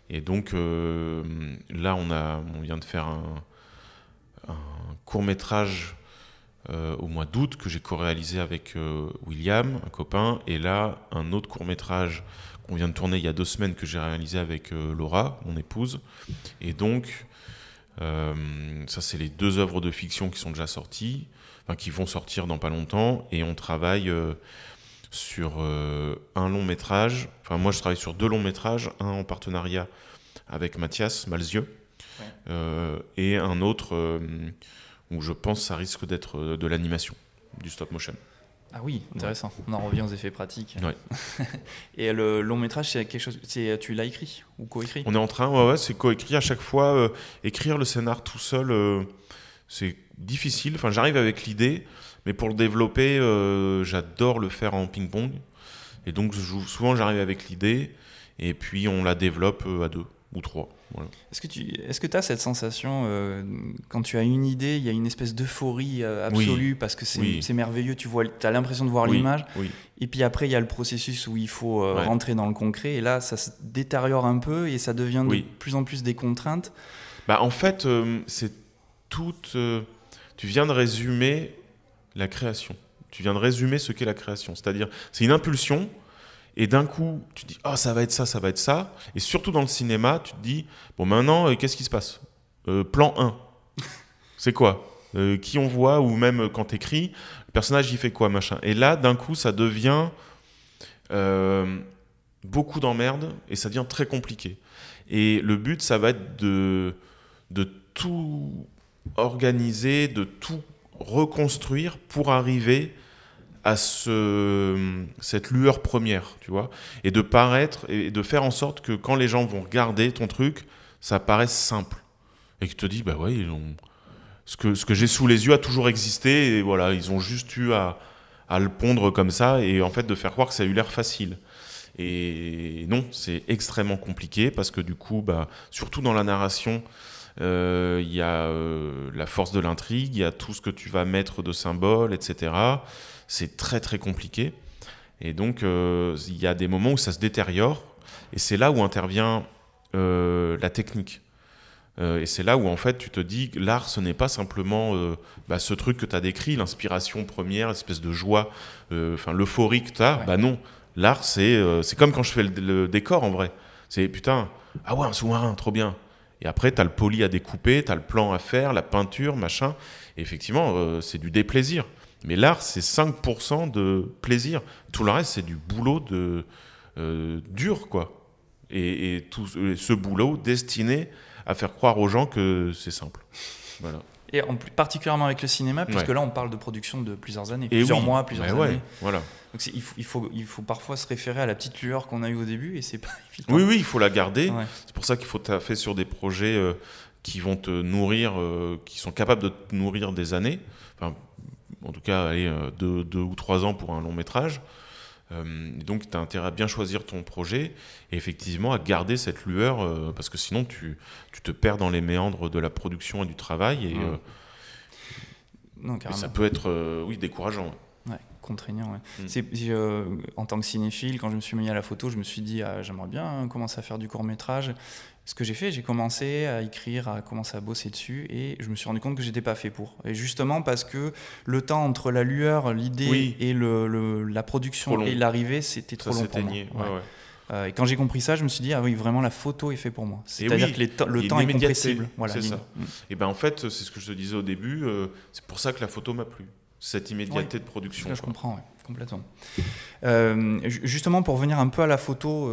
Et donc là, on vient de faire un court-métrage au mois d'août que j'ai co-réalisé avec William, un copain, et là, un autre court-métrage qu'on vient de tourner il y a 2 semaines que j'ai réalisé avec Laura, mon épouse. Et donc, ça, c'est les 2 œuvres de fiction qui sont déjà sorties, enfin, qui vont sortir dans pas longtemps, et on travaille sur un long métrage. Enfin, moi, je travaille sur 2 longs métrages, un en partenariat avec Mathias Malzieu, et un autre où je pense que ça risque d'être de l'animation, du stop motion. Ah oui, intéressant. On en revient aux effets pratiques. Ouais. Et le long métrage, c'est quelque chose. Tu l'as écrit ou coécrit? On est en train, c'est coécrit à chaque fois. Écrire le scénar tout seul, c'est difficile. Enfin, j'arrive avec l'idée, mais pour le développer, j'adore le faire en ping-pong. Et donc, souvent, j'arrive avec l'idée, et puis on la développe à 2 ou 3. Voilà. Est-ce que tu as cette sensation, quand tu as une idée, il y a une espèce d'euphorie absolue parce que c'est merveilleux, tu as l'impression de voir l'image, et puis après il y a le processus où il faut rentrer dans le concret, et là ça se détériore un peu et ça devient de plus en plus des contraintes. Bah, en fait, c'est toute... tu viens de résumer la création. Tu viens de résumer ce qu'est la création. C'est-à-dire, c'est une impulsion. Et d'un coup, tu te dis, ça va être ça, ça va être ça. Et surtout dans le cinéma, tu te dis, bon, maintenant, qu'est-ce qui se passe ? Plan 1. C'est quoi ? Qui on voit ? Ou même quand t'écris, le personnage, il fait quoi, machin. Et là, d'un coup, ça devient beaucoup d'emmerdes et ça devient très compliqué. Et le but, ça va être de tout organiser, de tout reconstruire pour arriver à cette lueur première, tu vois, et de paraître et de faire en sorte que quand les gens vont regarder ton truc, ça paraisse simple et que tu te dis bah ouais, ce que j'ai sous les yeux a toujours existé et voilà, ils ont juste eu à le pondre comme ça et en fait de faire croire que ça a eu l'air facile. Et non, c'est extrêmement compliqué parce que du coup, bah, surtout dans la narration, il y a la force de l'intrigue, il y a tout ce que tu vas mettre de symboles, etc. C'est très très compliqué. Et donc, il y a des moments où ça se détériore. Et c'est là où intervient la technique. Et c'est là où, en fait, tu te dis que l'art, ce n'est pas simplement ce truc que tu as décrit, l'inspiration première, l'espèce de joie, l'euphorie que tu as. Ouais. Bah non, l'art, c'est comme quand je fais le décor, en vrai. C'est putain, ah ouais, un sous-marin, trop bien. Et après, tu as le poli à découper, tu as le plan à faire, la peinture, machin. Et effectivement, c'est du déplaisir. Mais l'art, c'est 5% de plaisir. Tout le reste, c'est du boulot dur, quoi. Et tout ce boulot destiné à faire croire aux gens que c'est simple. Voilà. Et particulièrement avec le cinéma, puisque là, on parle de production de plusieurs années, plusieurs mois, plusieurs années. Ouais, voilà. Donc il faut parfois se référer à la petite lueur qu'on a eue au début, et c'est pas évident. Oui, il faut la garder. Ouais. C'est pour ça qu'il faut taffer sur des projets qui vont te nourrir, qui sont capables de te nourrir des années. Enfin, en tout cas, allez, 2 ou 3 ans pour un long métrage. Donc, tu as intérêt à bien choisir ton projet et effectivement à garder cette lueur parce que sinon, tu te perds dans les méandres de la production et du travail. Et, et ça peut être décourageant. Ouais, contraignant. Ouais. En tant que cinéphile, quand je me suis mis à la photo, je me suis dit j'aimerais bien commencer à faire du court-métrage. Ce que j'ai fait, j'ai commencé à écrire, à commencer à bosser dessus et je me suis rendu compte que j'étais pas fait pour. Et justement parce que le temps entre la lueur, l'idée et la production et l'arrivée, c'était trop long pour moi. Ouais. Et quand j'ai compris ça, je me suis dit ah oui, vraiment la photo est fait pour moi. C'est-à-dire que le temps est compressible. Voilà, c'est ça. Et ben en fait, c'est ce que je te disais au début. C'est pour ça que la photo m'a plu. Cette immédiateté de production. Là, je comprends, complètement. Justement, pour revenir un peu à la photo,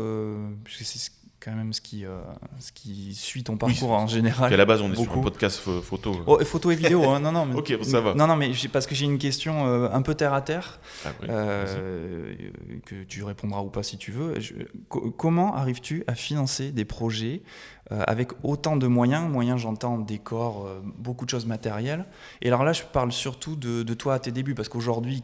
puisque c'est quand même ce qui suit ton parcours en général. À la base, on est sur un podcast photo. Photo et vidéo, hein, non. Mais, ok, bon, ça va. Non, mais parce que j'ai une question un peu terre à terre, que tu répondras ou pas si tu veux. Comment arrives-tu à financer des projets avec autant de moyens ? Moyens, j'entends décor, beaucoup de choses matérielles. Et alors là, je parle surtout de toi à tes débuts, parce qu'aujourd'hui,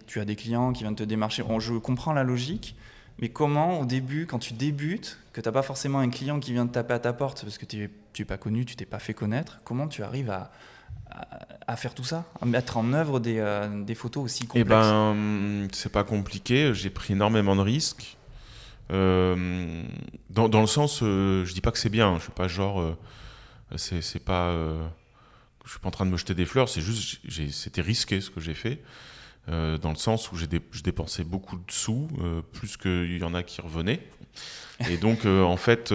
tu as des clients qui viennent te démarcher. Je comprends la logique. Mais comment, au début, quand tu débutes, que tu n'as pas forcément un client qui vient te taper à ta porte parce que tu n'es pas connu, tu ne t'es pas fait connaître, comment tu arrives à faire tout ça, à mettre en œuvre des photos aussi complexes ? C'est pas compliqué, j'ai pris énormément de risques. Dans le sens, je dis pas que c'est bien, je suis pas genre, c'est pas je suis pas en train de me jeter des fleurs, c'est juste, c'était risqué ce que j'ai fait, dans le sens où je dépensais beaucoup de sous, plus qu'il y en a qui revenaient. Et donc, en fait,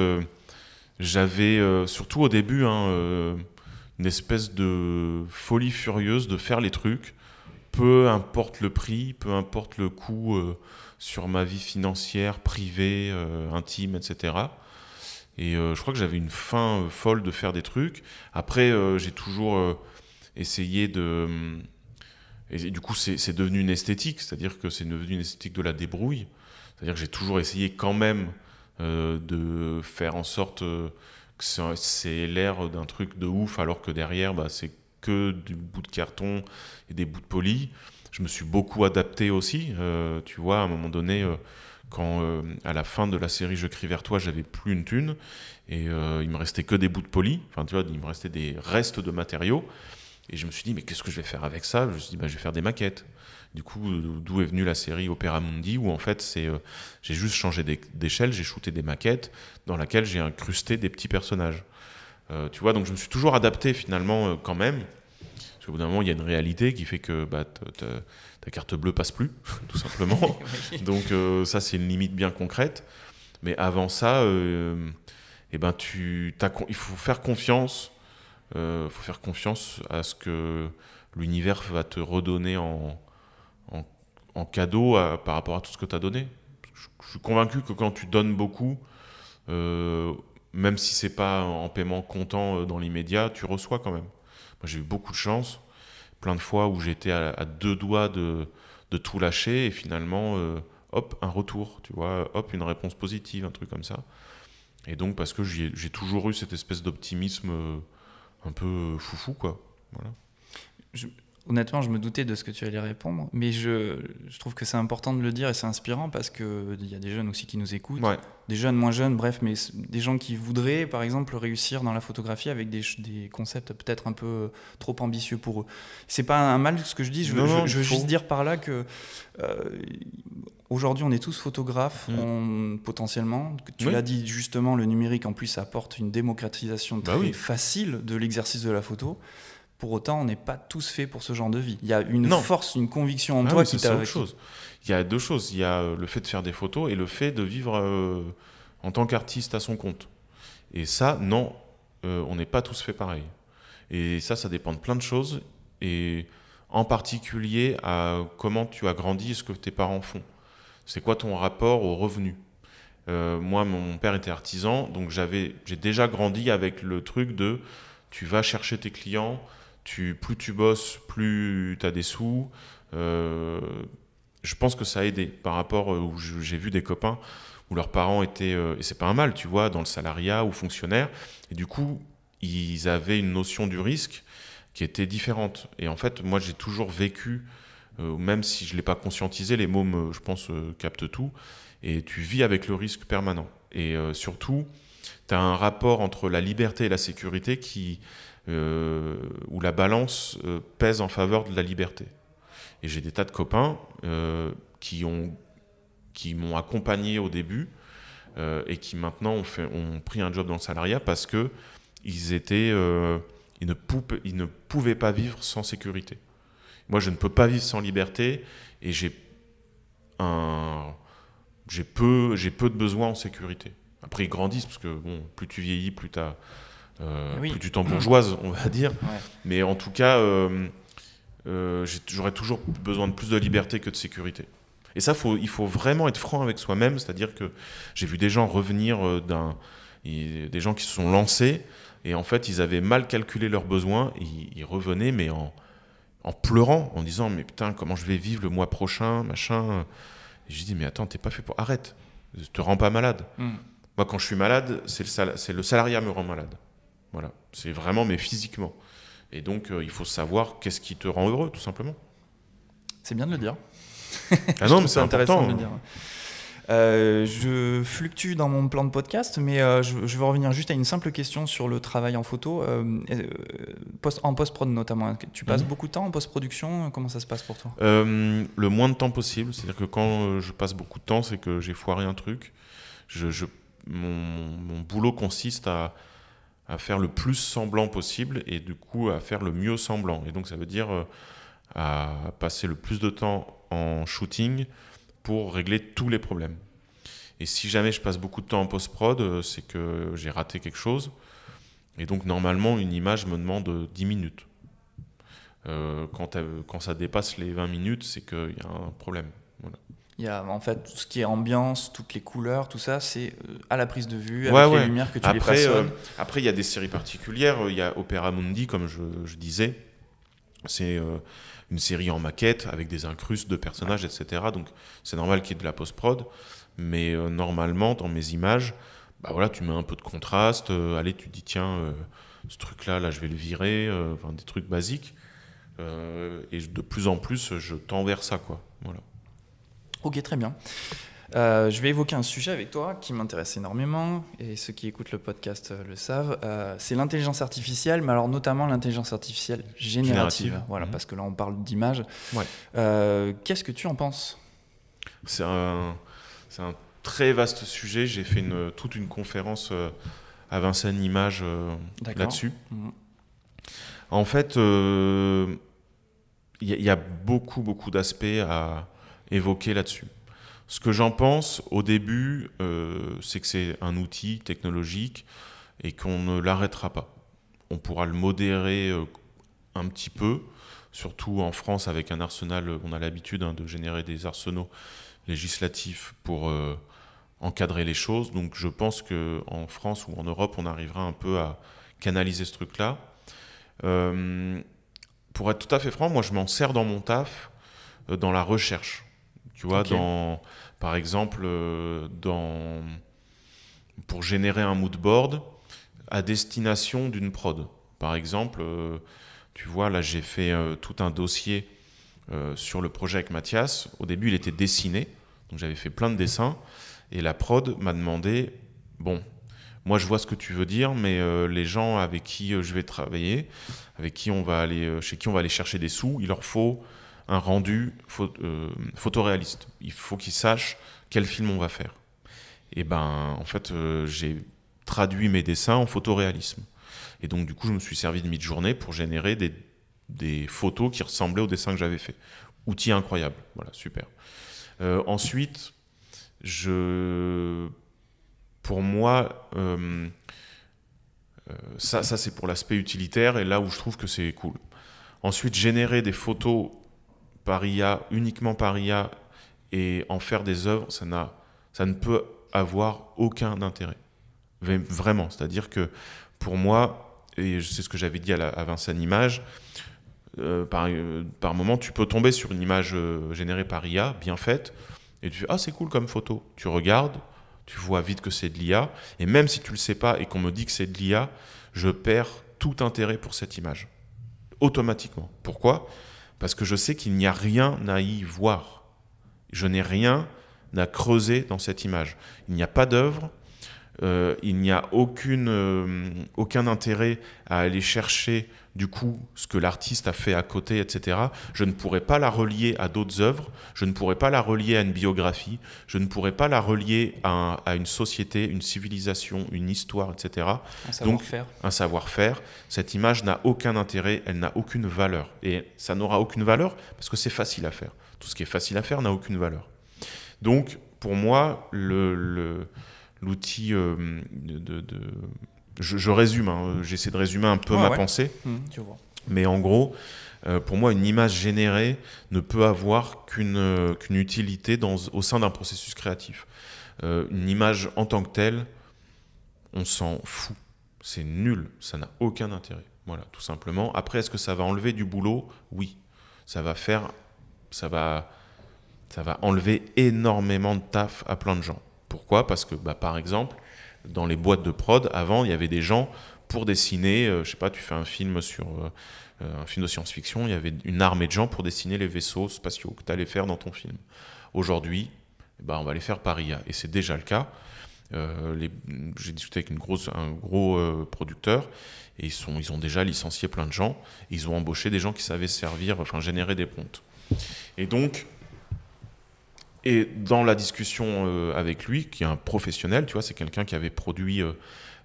j'avais, surtout au début, une espèce de folie furieuse de faire les trucs, peu importe le prix, peu importe le coût sur ma vie financière, privée, intime, etc. Et je crois que j'avais une faim folle de faire des trucs. Après, j'ai toujours essayé de... Et du coup, c'est devenu une esthétique, c'est-à-dire que c'est devenu une esthétique de la débrouille. C'est-à-dire que j'ai toujours essayé quand même de faire en sorte que c'est l'air d'un truc de ouf, alors que derrière, bah, c'est que du bout de carton et des bouts de poli. Je me suis beaucoup adapté aussi. Tu vois, à un moment donné, quand à la fin de la série Je crie vers toi, j'avais plus une thune et il me restait que des bouts de poli. Enfin, tu vois, il me restait des restes de matériaux. Et je me suis dit, mais qu'est-ce que je vais faire avec ça? Je me suis dit, bah, je vais faire des maquettes. Du coup, d'où est venue la série Opera Mundi, où en fait, j'ai juste changé d'échelle, j'ai shooté des maquettes dans laquelle j'ai incrusté des petits personnages. Tu vois, donc je me suis toujours adapté finalement quand même. Parce qu'au bout d'un moment, il y a une réalité qui fait que bah, ta carte bleue passe plus, tout simplement. Oui. Donc ça, c'est une limite bien concrète. Mais avant ça, eh ben, il faut faire confiance. Faut faire confiance à ce que l'univers va te redonner en cadeau par rapport à tout ce que tu as donné. Je suis convaincu que quand tu donnes beaucoup, même si c'est pas en paiement comptant dans l'immédiat, tu reçois quand même. Moi, j'ai eu beaucoup de chance, plein de fois où j'étais à deux doigts de tout lâcher et finalement, hop, un retour, tu vois, hop, une réponse positive, un truc comme ça. Et donc, parce que j'ai toujours eu cette espèce d'optimisme un peu foufou, quoi. Voilà. Honnêtement, je me doutais de ce que tu allais répondre, mais je trouve que c'est important de le dire et c'est inspirant parce qu'il y a des jeunes aussi qui nous écoutent, Ouais. des jeunes, moins jeunes, bref, mais des gens qui voudraient, par exemple, réussir dans la photographie avec des concepts peut-être un peu trop ambitieux pour eux. C'est pas un mal ce que je dis, je veux juste dire par là que aujourd'hui on est tous photographes, potentiellement. Tu l'as dit justement, le numérique en plus apporte une démocratisation très facile de l'exercice de la photo. Pour autant, on n'est pas tous faits pour ce genre de vie. Il y a une force, une conviction en toi qui t'a... Il y a deux choses. Il y a le fait de faire des photos et le fait de vivre en tant qu'artiste à son compte. Et ça, non, on n'est pas tous faits pareil. Et ça dépend de plein de choses. Et en particulier à comment tu as grandi et ce que tes parents font. C'est quoi ton rapport aux revenus? Moi, mon père était artisan, donc j'ai déjà grandi avec le truc de tu vas chercher tes clients, plus tu bosses, plus tu as des sous. Je pense que ça a aidé par rapport où j'ai vu des copains où leurs parents étaient, et c'est pas un mal, tu vois, dans le salariat ou fonctionnaire, et du coup, ils avaient une notion du risque qui était différente. Et en fait, moi, j'ai toujours vécu, même si je ne l'ai pas conscientisé, les mômes, je pense, captent tout, et tu vis avec le risque permanent. Et surtout, tu as un rapport entre la liberté et la sécurité où la balance pèse en faveur de la liberté. Et j'ai des tas de copains qui m'ont accompagné au début et qui maintenant ont pris un job dans le salariat parce que ils ne pouvaient pas vivre sans sécurité. Moi, je ne peux pas vivre sans liberté et j'ai peu de besoins en sécurité. Après, ils grandissent parce que bon, plus tu vieillis, plus tu t'embourgeoises, on va dire. Ouais. Mais en tout cas, j'aurais toujours besoin de plus de liberté que de sécurité. Et ça, il faut vraiment être franc avec soi-même. C'est-à-dire que j'ai vu des gens revenir des gens qui se sont lancés et en fait, ils avaient mal calculé leurs besoins. Ils revenaient, mais en pleurant, en disant mais putain, comment je vais vivre le mois prochain, machin. Et je dis mais attends, t'es pas fait pour. Arrête, te rends pas malade. Moi, quand je suis malade, c'est le salariat me rend malade. Voilà, c'est vraiment, mais physiquement. Et donc, il faut savoir qu'est-ce qui te rend heureux, tout simplement. C'est bien de le dire. Ah non, mais c'est intéressant important. de le dire. Je fluctue dans mon plan de podcast, mais je veux revenir juste à une simple question sur le travail en photo, en post-prod notamment. Tu passes beaucoup de temps en post-production? Comment ça se passe pour toi? Le moins de temps possible. C'est-à-dire que quand je passe beaucoup de temps, c'est que j'ai foiré un truc. Mon boulot consiste à à faire le plus semblant possible et du coup à faire le mieux semblant. Et donc ça veut dire à passer le plus de temps en shooting pour régler tous les problèmes. Et si jamais je passe beaucoup de temps en post-prod, c'est que j'ai raté quelque chose. Et donc normalement une image me demande 10 minutes. Quand ça dépasse les 20 minutes, c'est qu'il y a un problème. Voilà. Il y a en fait tout ce qui est ambiance, toutes les couleurs, tout ça, c'est à la prise de vue, avec les lumières que tu les façonnes. Après, il y a des séries particulières. Il y a Opera Mundi, comme je disais. C'est une série en maquette avec des incrustes de personnages, etc. Donc c'est normal qu'il y ait de la post-prod. Mais normalement, dans mes images, bah voilà, tu mets un peu de contraste. Allez, tu dis, tiens, ce truc-là, là, je vais le virer. Enfin, des trucs basiques. Et de plus en plus, je tends vers ça, quoi. Voilà. Ok, très bien. Je vais évoquer un sujet avec toi qui m'intéresse énormément, et ceux qui écoutent le podcast le savent. C'est l'intelligence artificielle, mais alors notamment l'intelligence artificielle générative. Voilà, parce que là, on parle d'image. Ouais. Qu'est-ce que tu en penses ? C'est un très vaste sujet. J'ai fait toute une conférence à Vincennes Images là-dessus. En fait, il y a beaucoup d'aspects à évoquer là-dessus. Ce que j'en pense au début, c'est que c'est un outil technologique et qu'on ne l'arrêtera pas. On pourra le modérer un petit peu, surtout en France avec un arsenal, on a l'habitude de générer des arsenaux législatifs pour encadrer les choses. Donc je pense qu'en France ou en Europe, on arrivera un peu à canaliser ce truc-là. Pour être tout à fait franc, moi je m'en sers dans mon taf, dans la recherche. Tu vois, okay. Par exemple, pour générer un mood board à destination d'une prod. Par exemple, tu vois, là j'ai fait tout un dossier sur le projet avec Mathias. Au début, il était dessiné, donc j'avais fait plein de dessins, et la prod m'a demandé, bon, moi je vois ce que tu veux dire, mais les gens avec qui je vais travailler, avec qui on va aller, chez qui on va aller chercher des sous, il leur faut un rendu photoréaliste. Il faut qu'ils sachent quel film on va faire. Et ben, en fait, j'ai traduit mes dessins en photoréalisme. Et donc, du coup, je me suis servi de Midjourney pour générer des photos qui ressemblaient au dessin que j'avais fait. Outil incroyable. Voilà, super. Ensuite, pour moi, ça c'est pour l'aspect utilitaire et là où je trouve que c'est cool. Ensuite, générer des photos par IA, uniquement par IA, et en faire des œuvres, ça ne peut avoir aucun intérêt. Vraiment. C'est-à-dire que pour moi, et c'est ce que j'avais dit à Vincennes Images, par moment, tu peux tomber sur une image générée par IA, bien faite, et tu fais « Ah, c'est cool comme photo ». Tu regardes, tu vois vite que c'est de l'IA, et même si tu ne le sais pas et qu'on me dit que c'est de l'IA, je perds tout intérêt pour cette image. Automatiquement. Pourquoi ? Parce que je sais qu'il n'y a rien à y voir. Je n'ai rien à creuser dans cette image. Il n'y a pas d'œuvre, il n'y a aucun intérêt à aller chercher du coup ce que l'artiste a fait à côté, etc. Je ne pourrais pas la relier à d'autres œuvres, je ne pourrais pas la relier à une biographie, je ne pourrais pas la relier à une société, une civilisation, une histoire, etc. Un savoir-faire. Donc, un savoir-faire. Cette image n'a aucun intérêt, elle n'a aucune valeur. Et ça n'aura aucune valeur parce que c'est facile à faire. Tout ce qui est facile à faire n'a aucune valeur. Donc, pour moi, l'outil je résume, j'essaie de résumer un peu ma pensée, tu vois. Mais en gros, pour moi, une image générée ne peut avoir qu'une utilité au sein d'un processus créatif. Une image en tant que telle, on s'en fout, c'est nul, ça n'a aucun intérêt. Voilà, tout simplement. Après, est-ce que ça va enlever du boulot ? Oui, ça va enlever énormément de taf à plein de gens. Pourquoi ? Parce que, par exemple, dans les boîtes de prod, avant, il y avait des gens pour dessiner, je sais pas, tu fais un film sur un film de science-fiction, il y avait une armée de gens pour dessiner les vaisseaux spatiaux que tu allais faire dans ton film. Aujourd'hui, on va les faire par IA, et c'est déjà le cas. J'ai discuté avec un gros producteur, et ils ont déjà licencié plein de gens, et ils ont embauché des gens qui savaient générer des prompts. Et donc, Et dans la discussion avec lui, qui est un professionnel, tu vois, c'est quelqu'un qui avait produit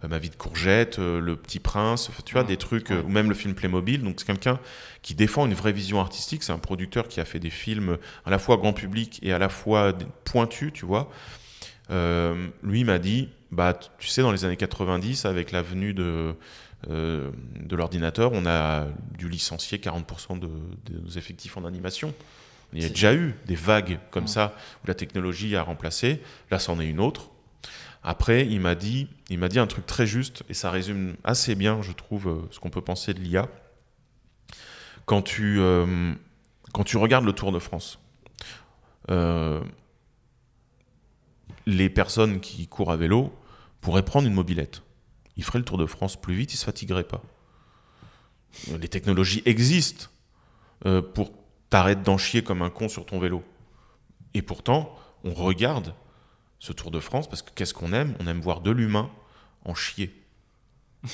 Ma vie de courgette, Le Petit Prince, tu vois, des trucs, ou même le film Playmobil. Donc c'est quelqu'un qui défend une vraie vision artistique. C'est un producteur qui a fait des films à la fois grand public et à la fois pointus, tu vois. Lui m'a dit, bah, tu sais, dans les années 90, avec la venue de l'ordinateur, on a dû licencier 40% de nos effectifs en animation. Il y a déjà eu des vagues comme ça où la technologie a remplacé. Là, c'en est une autre. Après, il m'a dit un truc très juste, et ça résume assez bien, je trouve, ce qu'on peut penser de l'IA. Quand tu regardes le Tour de France, les personnes qui courent à vélo pourraient prendre une mobilette. Ils feraient le Tour de France plus vite, ils ne se fatigueraient pas. Les technologies existent pour t'arrêter d'en chier comme un con sur ton vélo. Et pourtant, on regarde ce Tour de France parce que qu'est-ce qu'on aime ? On aime voir de l'humain en chier.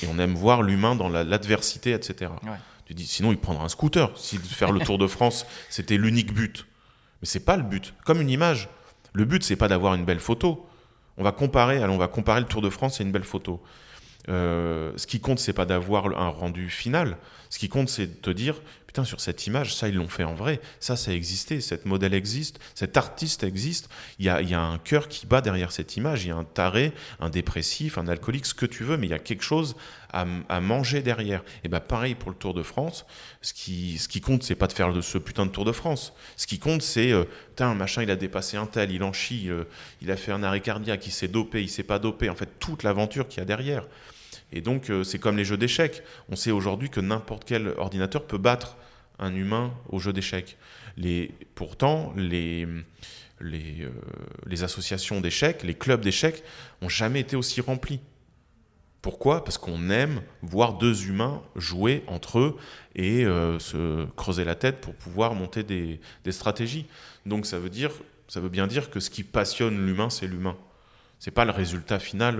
Et on aime voir l'humain dans l'adversité, etc. Ouais. Tu dis, sinon il prendra un scooter si faire le Tour de France, c'était l'unique but. Mais c'est pas le but. Comme une image. Le but, c'est pas d'avoir une belle photo. On va comparer le Tour de France et une belle photo. Ce qui compte, c'est pas d'avoir un rendu final. Ce qui compte, c'est de te dire, putain, sur cette image, ça, ils l'ont fait en vrai. Ça a existé. Cet modèle existe. Cet artiste existe. Il y a un cœur qui bat derrière cette image. Il y a un taré, un dépressif, un alcoolique, ce que tu veux, mais il y a quelque chose à manger derrière. Et ben, pareil pour le Tour de France. Ce qui compte, c'est pas de faire ce putain de Tour de France. Ce qui compte, c'est, putain, machin, il a dépassé un tel, il en chie, il a fait un arrêt cardiaque, il s'est dopé, il s'est pas dopé. En fait, toute l'aventure qu'il y a derrière. Et donc, c'est comme les jeux d'échecs. On sait aujourd'hui que n'importe quel ordinateur peut battre un humain au jeu d'échecs. Pourtant, les associations d'échecs, les clubs d'échecs, n'ont jamais été aussi remplis. Pourquoi ? Parce qu'on aime voir deux humains jouer entre eux et se creuser la tête pour pouvoir monter des stratégies. Donc, ça veut bien dire que ce qui passionne l'humain, c'est l'humain. C'est pas le résultat final.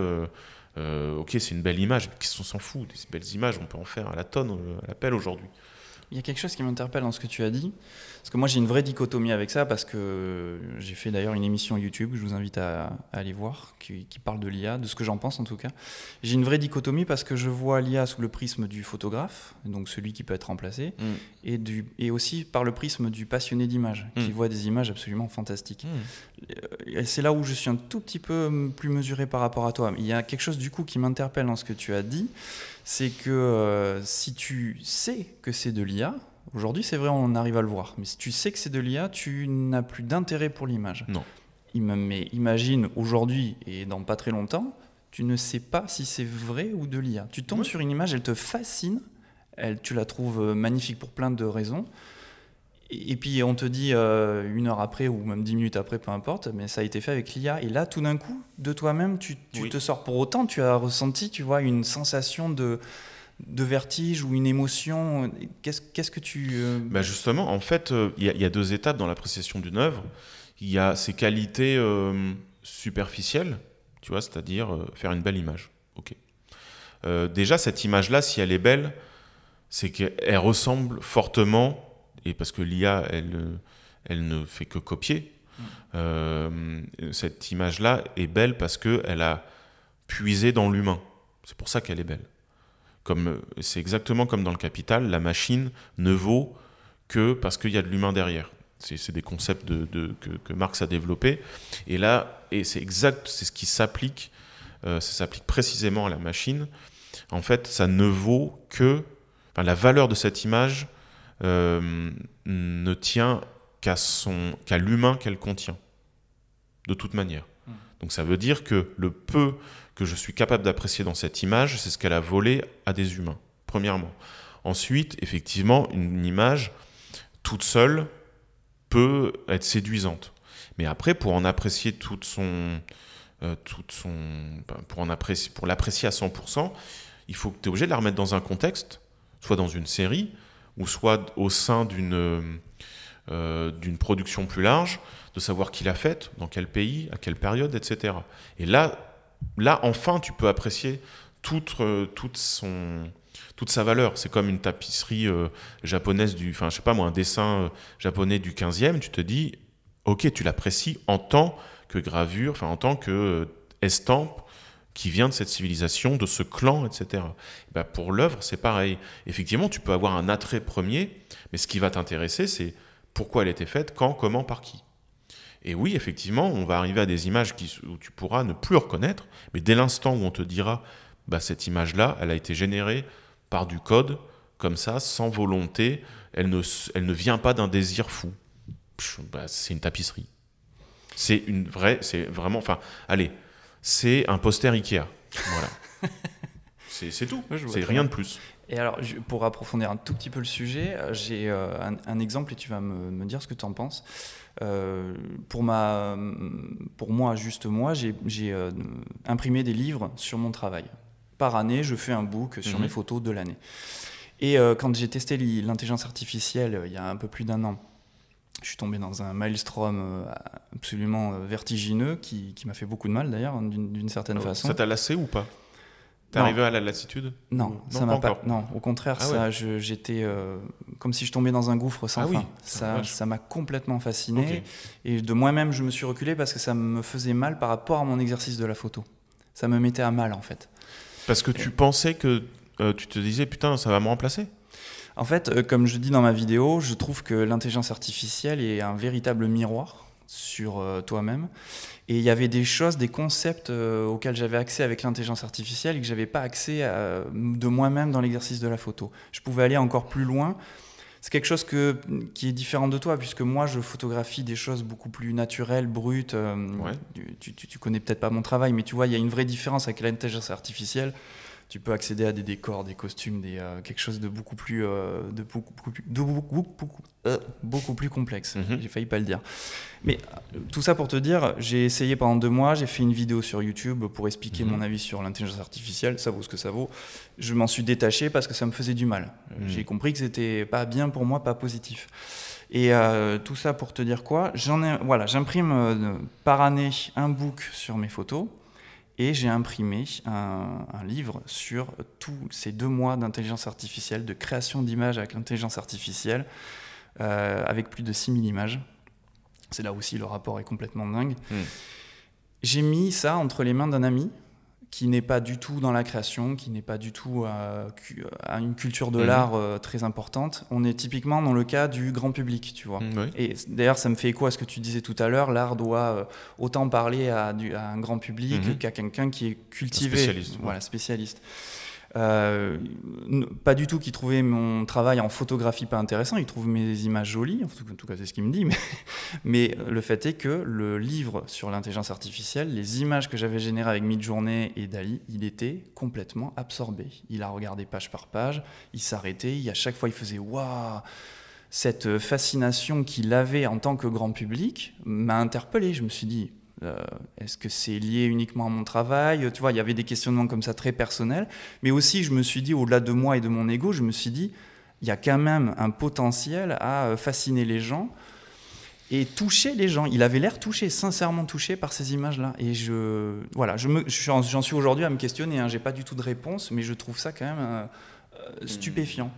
Ok, c'est une belle image, mais qu'est-ce qu'on s'en fout ? Des belles images, on peut en faire à la tonne, à la pelle aujourd'hui. Il y a quelque chose qui m'interpelle dans ce que tu as dit, parce que moi j'ai une vraie dichotomie avec ça, parce que j'ai fait d'ailleurs une émission YouTube, je vous invite à aller voir, qui parle de l'IA, de ce que j'en pense en tout cas. J'ai une vraie dichotomie parce que je vois l'IA sous le prisme du photographe, donc celui qui peut être remplacé, et aussi par le prisme du passionné d'images, qui voit des images absolument fantastiques. Et c'est là où je suis un tout petit peu plus mesuré par rapport à toi. Il y a quelque chose du coup qui m'interpelle dans ce que tu as dit, c'est que si tu sais que c'est de l'IA, aujourd'hui c'est vrai on arrive à le voir, mais si tu sais que c'est de l'IA, tu n'as plus d'intérêt pour l'image. Non. Mais imagine aujourd'hui et dans pas très longtemps, tu ne sais pas si c'est vrai ou de l'IA. Tu tombes sur une image, elle te fascine, tu la trouves magnifique pour plein de raisons, et puis on te dit 1 heure après ou même 10 minutes après, peu importe, mais ça a été fait avec l'IA. Et là, tout d'un coup, de toi-même, tu te sors. Pour autant, tu as ressenti, tu vois, une sensation de vertige ou une émotion. Qu'est-ce que tu... Bah justement, en fait, il y a 2 étapes dans l'appréciation d'une œuvre. Il y a ses qualités superficielles, tu vois, c'est-à-dire faire une belle image. Ok. Déjà, cette image-là, si elle est belle, c'est qu'elle ressemble fortement... Et parce que l'IA, elle ne fait que copier. Cette image-là est belle parce qu'elle a puisé dans l'humain. C'est pour ça qu'elle est belle. C'est exactement comme dans le Capital, la machine ne vaut que parce qu'il y a de l'humain derrière. C'est des concepts que Marx a développés. Et là, c'est ce qui s'applique. Ça s'applique précisément à la machine. En fait, ça ne vaut que... Enfin, la valeur de cette image... ne tient qu'à l'humain qu'elle contient, de toute manière. Donc ça veut dire que le peu que je suis capable d'apprécier dans cette image, c'est ce qu'elle a volé à des humains, premièrement. Ensuite, effectivement, une image toute seule peut être séduisante. Mais après, pour en apprécier pour l'apprécier à 100%, il faut que tu es obligé de la remettre dans un contexte, soit dans une série, ou soit au sein d'une production plus large, de savoir qui l'a faite, dans quel pays, à quelle période, etc. Et là enfin, tu peux apprécier toute sa valeur. C'est comme une tapisserie japonaise un dessin japonais du 15e, tu te dis, ok, tu l'apprécies en tant que gravure, enfin en tant que estampe qui vient de cette civilisation, de ce clan, etc. Ben, pour l'œuvre, c'est pareil. Effectivement, tu peux avoir un attrait premier, mais ce qui va t'intéresser, c'est pourquoi elle était faite, quand, comment, par qui. Et oui, effectivement, on va arriver à des images où tu pourras ne plus reconnaître, mais dès l'instant où on te dira, bah, cette image-là, elle a été générée par du code, comme ça, sans volonté, elle ne vient pas d'un désir fou. Bah, c'est une tapisserie. C'est vraiment, enfin, allez, c'est un poster Ikea. Voilà. C'est tout. Ouais, je vois C'est très rien bien. de plus. Et alors, pour approfondir un tout petit peu le sujet, j'ai un exemple et tu vas me dire ce que tu en penses. Pour moi, juste moi, j'ai imprimé des livres sur mon travail. Par année, je fais un book sur mes photos de l'année. Et quand j'ai testé l'intelligence artificielle il y a un peu plus d'1 an, je suis tombé dans un maelstrom absolument vertigineux qui m'a fait beaucoup de mal d'ailleurs, d'une certaine façon. Ça t'a lassé ou pas? T'es Non. arrivé à la lassitude? Non, Ou- ça non, m'a pas pas. encore. Non, au contraire, Ah ouais. j'étais comme si je tombais dans un gouffre sans Ah oui, fin. putain, la vache. Ça m'a complètement fasciné. Ok. Et de moi-même, je me suis reculé parce que ça me faisait mal par rapport à mon exercice de la photo. Ça me mettait à mal en fait. Parce que tu pensais que tu te disais putain, ça va me remplacer? En fait, comme je dis dans ma vidéo, je trouve que l'intelligence artificielle est un véritable miroir sur toi-même. Et il y avait des choses, des concepts auxquels j'avais accès avec l'intelligence artificielle et que j'avais pas accès de moi-même dans l'exercice de la photo. Je pouvais aller encore plus loin. C'est quelque chose qui est différent de toi, puisque moi, je photographie des choses beaucoup plus naturelles, brutes. Ouais. Tu connais peut-être pas mon travail, mais tu vois, il y a une vraie différence avec l'intelligence artificielle. Tu peux accéder à des décors, des costumes, quelque chose de beaucoup plus, beaucoup plus complexe. Mhm. J'ai failli pas le dire. Mais tout ça pour te dire, j'ai essayé pendant 2 mois, j'ai fait une vidéo sur YouTube pour expliquer mon avis sur l'intelligence artificielle. Ça vaut ce que ça vaut. Je m'en suis détaché parce que ça me faisait du mal. J'ai compris que c'était pas bien pour moi, pas positif. Et tout ça pour te dire quoi? J'imprime par année un book sur mes photos. Et j'ai imprimé un livre sur tous ces 2 mois d'intelligence artificielle, de création d'images avec l'intelligence artificielle, avec plus de 6000 images. C'est là aussi le rapport est complètement dingue. J'ai mis ça entre les mains d'un ami qui n'est pas du tout dans la création, qui n'est pas du tout à une culture de l'art très importante. On est typiquement dans le cas du grand public, tu vois. Oui. Et d'ailleurs, ça me fait écho à ce que tu disais tout à l'heure. L'art doit autant parler à un grand public qu'à quelqu'un qui est cultivé. Spécialiste. Voilà, spécialiste. Pas du tout qu'il trouvait mon travail en photographie pas intéressant, il trouve mes images jolies, en tout cas c'est ce qu'il me dit, mais le fait est que le livre sur l'intelligence artificielle, les images que j'avais générées avec Midjourney et Dali, il était complètement absorbé. Il a regardé page par page, il s'arrêtait, à chaque fois il faisait « waouh !» Cette fascination qu'il avait en tant que grand public m'a interpellé, je me suis dit est-ce que c'est lié uniquement à mon travail? Tu vois, il y avait des questionnements comme ça très personnels, mais aussi je me suis dit, au-delà de moi et de mon ego, je me suis dit, il y a quand même un potentiel à fasciner les gens et toucher les gens. Il avait l'air touché, sincèrement touché par ces images-là. Et j'en suis aujourd'hui à me questionner, hein. J'ai pas du tout de réponse, mais je trouve ça quand même stupéfiant.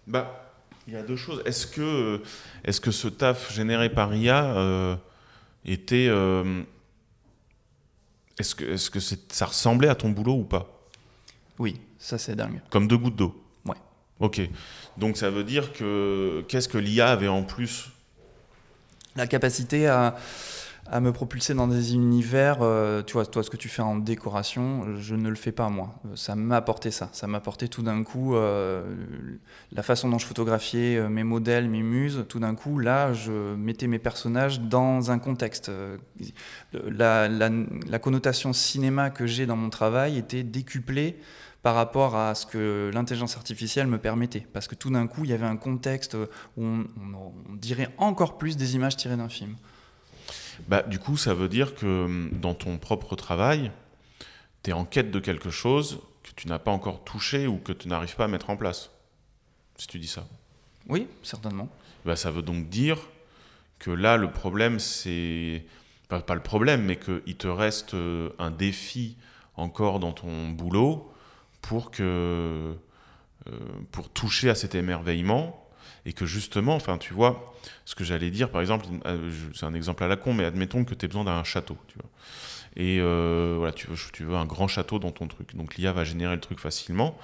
Bah, il y a 2 choses. Est-ce que ce taf généré par IA était... Est-ce que ça ressemblait à ton boulot ou pas? Oui, ça c'est dingue. Comme 2 gouttes d'eau? Ouais. Ok. Donc ça veut dire que... Qu'est-ce que l'IA avait en plus? La capacité à me propulser dans des univers, tu vois, toi ce que tu fais en décoration, je ne le fais pas moi. Ça m'a apporté ça. Ça m'a apporté tout d'un coup la façon dont je photographiais mes modèles, mes muses. Tout d'un coup, là, je mettais mes personnages dans un contexte. La connotation cinéma que j'ai dans mon travail était décuplée par rapport à ce que l'intelligence artificielle me permettait. Parce que tout d'un coup, il y avait un contexte où on dirait encore plus des images tirées d'un film. Bah, du coup, ça veut dire que dans ton propre travail, tu es en quête de quelque chose que tu n'as pas encore touché ou que tu n'arrives pas à mettre en place, si tu dis ça. Oui, certainement. Bah, ça veut donc dire que là, le problème, c'est... Pas le problème, mais qu'il te reste un défi encore dans ton boulot pour toucher à cet émerveillement. Et que justement, enfin, tu vois, ce que j'allais dire, par exemple, c'est un exemple à la con, mais admettons que tu aies besoin d'un château, tu vois. Et voilà, tu veux un grand château dans ton truc. Donc l'IA va générer le truc facilement.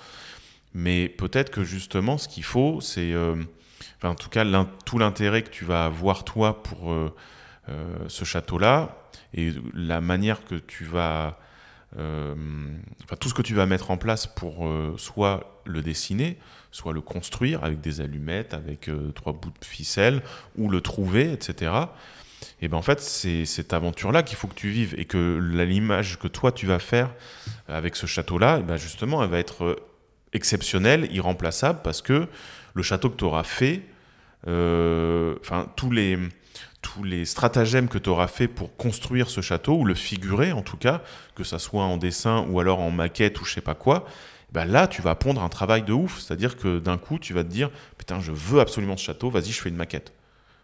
Mais peut-être que justement, ce qu'il faut, c'est, enfin, en tout cas, tout l'intérêt que tu vas avoir toi pour ce château-là, et la manière que tu vas, enfin, tout ce que tu vas mettre en place pour soit le dessiner, soit le construire avec des allumettes, avec 3 bouts de ficelle, ou le trouver, etc. Et ben en fait, c'est cette aventure-là qu'il faut que tu vives, et que l'image que toi tu vas faire avec ce château-là, et ben justement, elle va être exceptionnelle, irremplaçable, parce que le château que tu auras fait, enfin tous les stratagèmes que tu auras fait pour construire ce château, ou le figurer en tout cas, que ça soit en dessin ou alors en maquette ou je sais pas quoi, ben là tu vas pondre un travail de ouf. C'est-à-dire que d'un coup tu vas te dire putain, je veux absolument ce château, vas-y, je fais une maquette.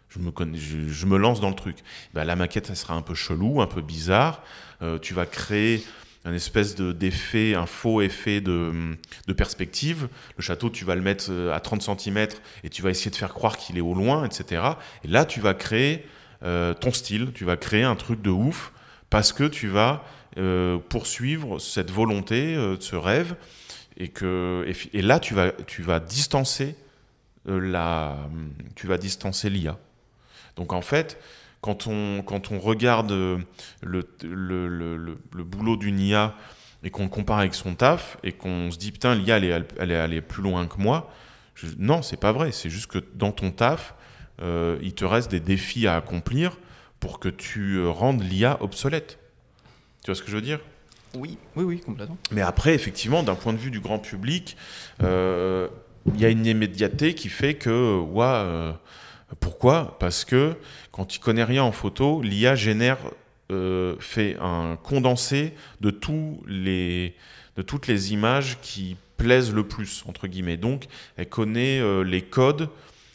Je me lance dans le truc. Ben, la maquette, elle sera un peu chelou, un peu bizarre. Tu vas créer un espèce d'effet, un faux effet de perspective. Le château, tu vas le mettre à 30 cm et tu vas essayer de faire croire qu'il est au loin, etc. Et là, tu vas créer ton style, tu vas créer un truc de ouf parce que tu vas poursuivre cette volonté, ce rêve. Et là, tu vas distancer l'IA. Donc en fait, quand on regarde le boulot d'une IA et qu'on le compare avec son taf et qu'on se dit putain, l'IA elle est allée plus loin que moi, non, c'est pas vrai. C'est juste que dans ton taf, il te reste des défis à accomplir pour que tu rendes l'IA obsolète. Tu vois ce que je veux dire ? Oui, oui, oui, complètement. Mais après, effectivement, d'un point de vue du grand public, il y a une immédiateté qui fait que pourquoi ? Parce que quand tu connais rien en photo, l'IA fait un condensé de toutes les images qui plaisent le plus, entre guillemets. Donc, elle connaît les codes,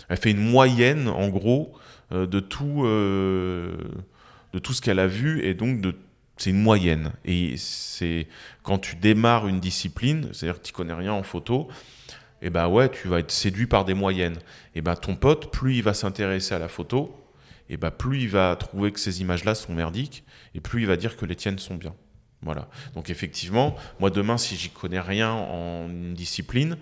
elle fait une moyenne, en gros, de tout ce qu'elle a vu, et donc c'est une moyenne. Et c'est quand tu démarres une discipline, c'est-à-dire que tu connais rien en photo, et ben ouais, tu vas être séduit par des moyennes. Et ben ton pote, plus il va s'intéresser à la photo, et ben plus il va trouver que ces images-là sont merdiques, et plus il va dire que les tiennes sont bien. Voilà. Donc effectivement, moi demain, si j'y connais rien en une discipline,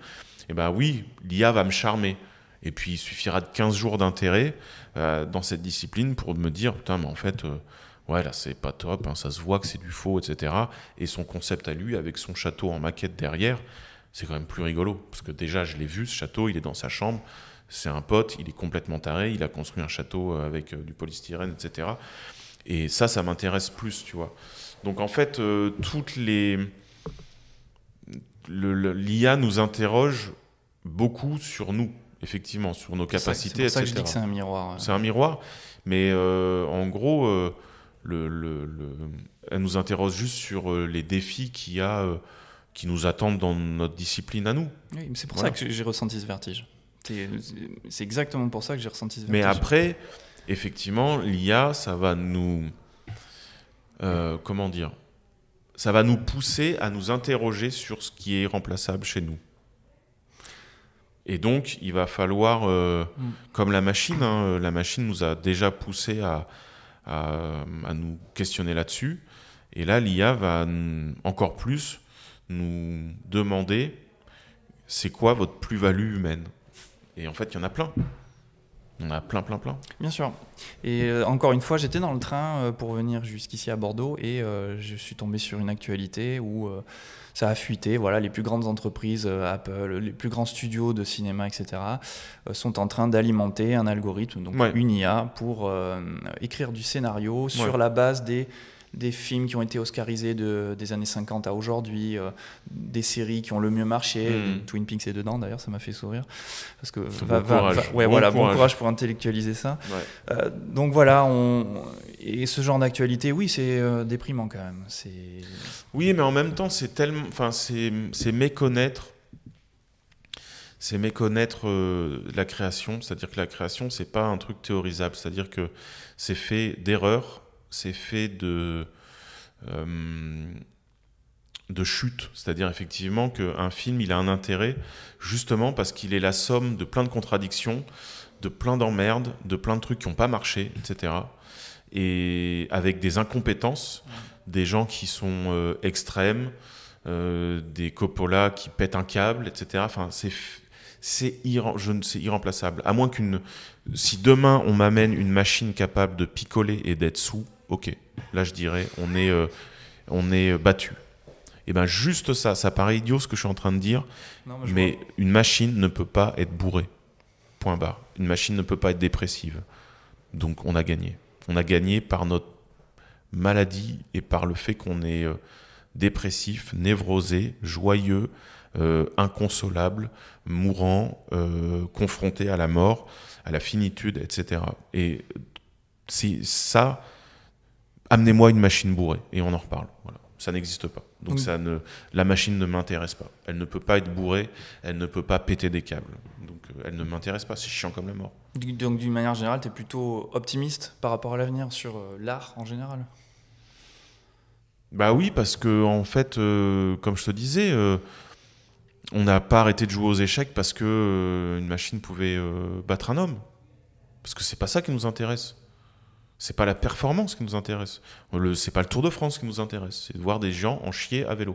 et ben oui, l'IA va me charmer. Et puis il suffira de 15 jours d'intérêt dans cette discipline pour me dire, putain, mais en fait, ouais, là c'est pas top, hein, ça se voit que c'est du faux, etc. Et son concept à lui, avec son château en maquette derrière, c'est quand même plus rigolo. Parce que déjà, je l'ai vu, ce château, il est dans sa chambre. C'est un pote, il est complètement taré. Il a construit un château avec du polystyrène, etc. Et ça m'intéresse plus, tu vois. Donc en fait, l'IA nous interroge beaucoup sur nous, effectivement, sur nos capacités, c'est pour ça etc. que je dis que c'est un miroir. C'est un miroir, mais en gros, elle nous interroge juste sur les défis qu'il y a, qui nous attendent dans notre discipline à nous. Oui, c'est pour Voilà. ça que j'ai ressenti ce vertige. C'est exactement pour ça que j'ai ressenti ce vertige. Mais après, effectivement, l'IA, ça va nous... comment dire ? Ça va nous pousser à nous interroger sur ce qui est remplaçable chez nous. Et donc, il va falloir, comme la machine, hein, la machine nous a déjà poussé à nous questionner là-dessus. Et là, l'IA va encore plus nous demander c'est quoi votre plus-value humaine. Et en fait, il y en a plein. Il y en a plein. Bien sûr. Et encore une fois, j'étais dans le train pour venir jusqu'ici à Bordeaux et je suis tombé sur une actualité où ça a fuité. Voilà, les plus grandes entreprises, Apple, les plus grands studios de cinéma, etc., sont en train d'alimenter un algorithme, donc une IA, pour écrire du scénario sur la base des films qui ont été oscarisés des années 50 à aujourd'hui, des séries qui ont le mieux marché. Twin Peaks est dedans d'ailleurs, ça m'a fait sourire. Parce que bon courage pour intellectualiser ça. Ouais. Donc voilà, et ce genre d'actualité, oui, c'est déprimant quand même. Oui, mais en même temps, c'est tellement, enfin, c'est méconnaître. C'est méconnaître la création, c'est-à-dire que la création, c'est pas un truc théorisable, c'est-à-dire que c'est fait d'erreurs. C'est fait de chute. C'est-à-dire effectivement qu'un film, il a un intérêt justement parce qu'il est la somme de plein de contradictions, de plein d'emmerdes, de plein de trucs qui n'ont pas marché, etc. Et avec des incompétences, des gens qui sont extrêmes, des Coppola qui pètent un câble, etc. Enfin, c'est irremplaçable. À moins si demain on m'amène une machine capable de picoler et d'être sous, ok. Là, je dirais, on est battu. Et bien juste ça paraît idiot ce que je suis en train de dire, mais une machine ne peut pas être bourrée. Point barre. Une machine ne peut pas être dépressive. Donc on a gagné. On a gagné par notre maladie et par le fait qu'on est dépressif, névrosé, joyeux, inconsolable, mourant, confronté à la mort, à la finitude, etc. Et si ça, amenez-moi une machine bourrée et on en reparle. Voilà. Ça n'existe pas. Donc la machine ne m'intéresse pas. Elle ne peut pas être bourrée, elle ne peut pas péter des câbles. Donc elle ne m'intéresse pas, c'est chiant comme la mort. Donc d'une manière générale, tu es plutôt optimiste par rapport à l'avenir sur l'art en général? Bah oui, parce que en fait, comme je te disais, on n'a pas arrêté de jouer aux échecs parce que une machine pouvait battre un homme. Parce que c'est pas ça qui nous intéresse. C'est pas la performance qui nous intéresse. C'est pas le Tour de France qui nous intéresse. C'est de voir des gens en chier à vélo.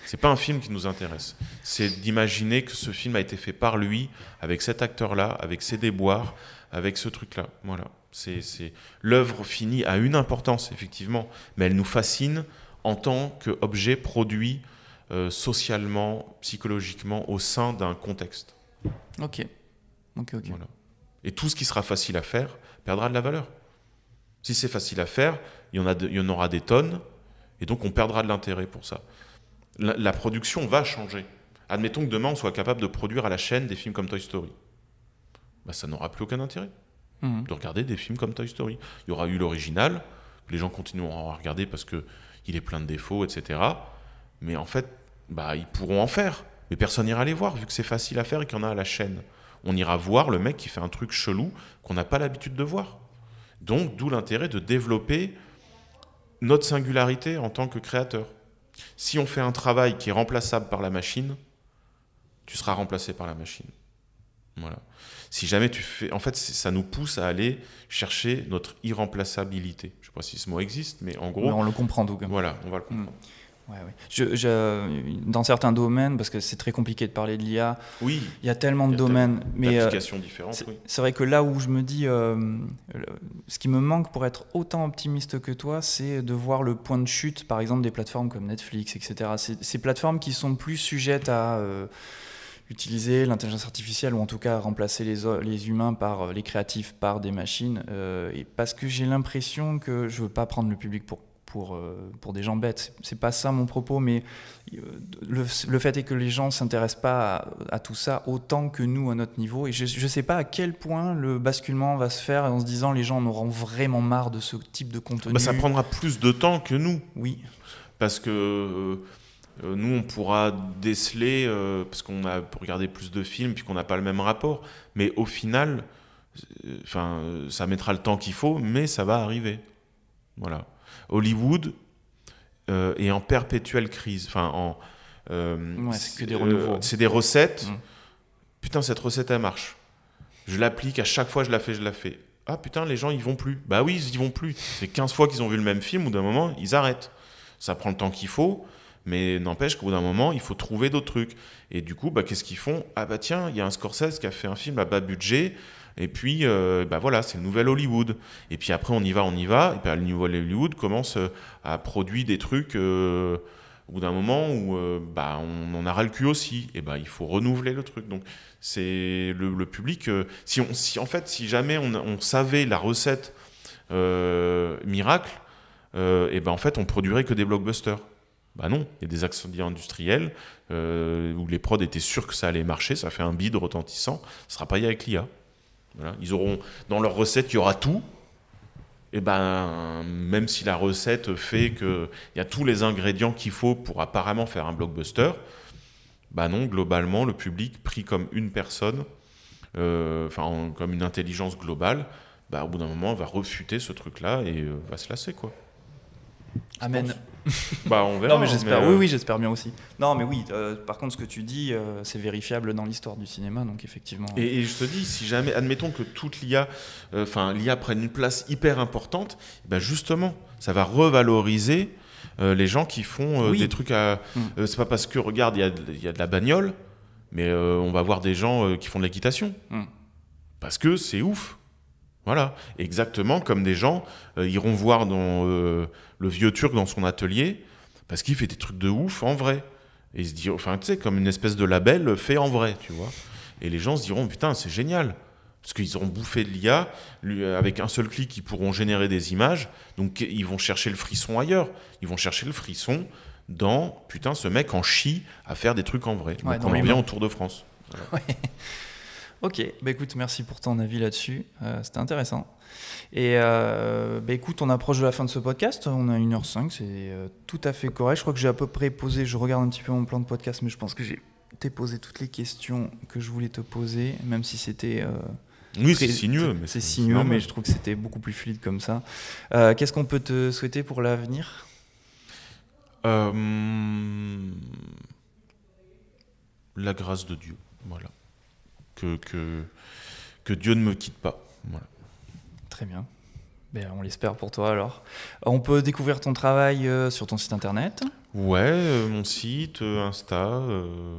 C'est pas un film qui nous intéresse. C'est d'imaginer que ce film a été fait par lui, avec cet acteur-là, avec ses déboires, avec ce truc-là. Voilà. L'œuvre finie a une importance, effectivement, mais elle nous fascine en tant qu'objet produit socialement, psychologiquement, au sein d'un contexte. Ok. Voilà. Et tout ce qui sera facile à faire perdra de la valeur. Si c'est facile à faire, il y en aura des tonnes, et donc on perdra de l'intérêt pour ça. La production va changer. Admettons que demain on soit capable de produire à la chaîne des films comme Toy Story. Bah, ça n'aura plus aucun intérêt de regarder des films comme Toy Story. Il y aura eu l'original, les gens continueront à regarder parce qu'il est plein de défauts, etc. Mais en fait, bah, ils pourront en faire. Mais personne n'ira les voir vu que c'est facile à faire et qu'il y en a à la chaîne. On ira voir le mec qui fait un truc chelou qu'on n'a pas l'habitude de voir. Donc, d'où l'intérêt de développer notre singularité en tant que créateur. Si on fait un travail qui est remplaçable par la machine, tu seras remplacé par la machine. Voilà. Si jamais tu fais... En fait, ça nous pousse à aller chercher notre irremplaçabilité. Je ne sais pas si ce mot existe, mais en gros... Mais on le comprend, tout. Voilà, on va le comprendre. Ouais. Dans certains domaines, parce que c'est très compliqué de parler de l'IA, oui, il y a tellement de domaines. Mais d'applications différentes. C'est vrai que là où je me dis, ce qui me manque pour être autant optimiste que toi, c'est de voir le point de chute, par exemple, des plateformes comme Netflix, etc. Ces plateformes qui sont plus sujettes à utiliser l'intelligence artificielle, ou en tout cas remplacer les humains par les créatifs par des machines. Et parce que j'ai l'impression que je ne veux pas prendre le public pour des gens bêtes. C'est pas ça mon propos, mais le fait est que les gens s'intéressent pas à tout ça autant que nous à notre niveau. Et je sais pas à quel point le basculement va se faire en se disant les gens en auront vraiment marre de ce type de contenu. Bah, ça prendra plus de temps que nous. Oui. Parce que nous, on pourra déceler, parce qu'on a regardé plus de films, puis qu'on n'a pas le même rapport. Mais au final, ça mettra le temps qu'il faut, mais ça va arriver. Voilà. Hollywood est en perpétuelle crise. C'est que des renouveaux. C'est des recettes. Putain, cette recette, elle marche. Je l'applique, à chaque fois, je la fais. Ah putain, les gens, ils vont plus. Bah oui, ils vont plus. C'est 15 fois qu'ils ont vu le même film, au bout d'un moment, ils arrêtent. Ça prend le temps qu'il faut, mais n'empêche qu'au bout d'un moment, il faut trouver d'autres trucs. Et du coup, qu'est-ce qu'ils font ? Ah bah tiens, il y a un Scorsese qui a fait un film à bas budget. Et puis, voilà, c'est le nouvel Hollywood. Et puis après, on y va. Et puis, le nouvel Hollywood commence à produire des trucs au bout d'un moment où on en a ras le cul aussi. Et il faut renouveler le truc. Donc, c'est le public. Si jamais on savait la recette miracle, en fait, on produirait que des blockbusters. Bah non, il y a des accidents industriels où les prods étaient sûrs que ça allait marcher. Ça fait un bide retentissant. Ce sera pareil avec l'IA. Voilà. Ils auront, dans leur recette, il y aura tout. Et même si la recette fait qu'il y a tous les ingrédients qu'il faut pour apparemment faire un blockbuster, non, globalement, le public, pris comme une personne, comme une intelligence globale, au bout d'un moment, va refuter ce truc-là et va se lasser, quoi. Amen. Bah, on verra. Non, mais j'espère. Oui, j'espère bien aussi. Non, mais oui. Par contre, ce que tu dis, c'est vérifiable dans l'histoire du cinéma, donc effectivement. Et je te dis, si jamais, admettons que toute l'IA, l'IA prenne une place hyper importante, ben justement, ça va revaloriser les gens qui font des trucs à. C'est pas parce que regarde, il y a de la bagnole, mais on va voir des gens qui font de l'équitation, parce que c'est ouf. Voilà, exactement comme des gens iront voir dans le vieux Turc dans son atelier parce qu'il fait des trucs de ouf en vrai. Et ils se diront, enfin tu sais, comme une espèce de label fait en vrai, tu vois. Et les gens se diront, putain, c'est génial. Parce qu'ils auront bouffé de l'IA, avec un seul clic, ils pourront générer des images. Donc ils vont chercher le frisson ailleurs. Ils vont chercher le frisson dans, putain, ce mec en chie à faire des trucs en vrai. Ouais, donc on revient au Tour de France. Voilà. Ouais. Ok, bah écoute, merci pour ton avis là-dessus, c'était intéressant. Et bah écoute, on approche de la fin de ce podcast, on a 1h05, c'est tout à fait correct. Je crois que j'ai à peu près posé, je regarde un petit peu mon plan de podcast, mais je pense que j'ai posé toutes les questions que je voulais te poser, même si c'était... oui, c'est sinueux. C'est sinueux, mais je trouve que c'était beaucoup plus fluide comme ça. Qu'est-ce qu'on peut te souhaiter pour l'avenir ? La grâce de Dieu, voilà. Que Dieu ne me quitte pas. Voilà. Très bien. Ben, on l'espère pour toi alors. On peut découvrir ton travail sur ton site internet. Ouais, mon site, Insta,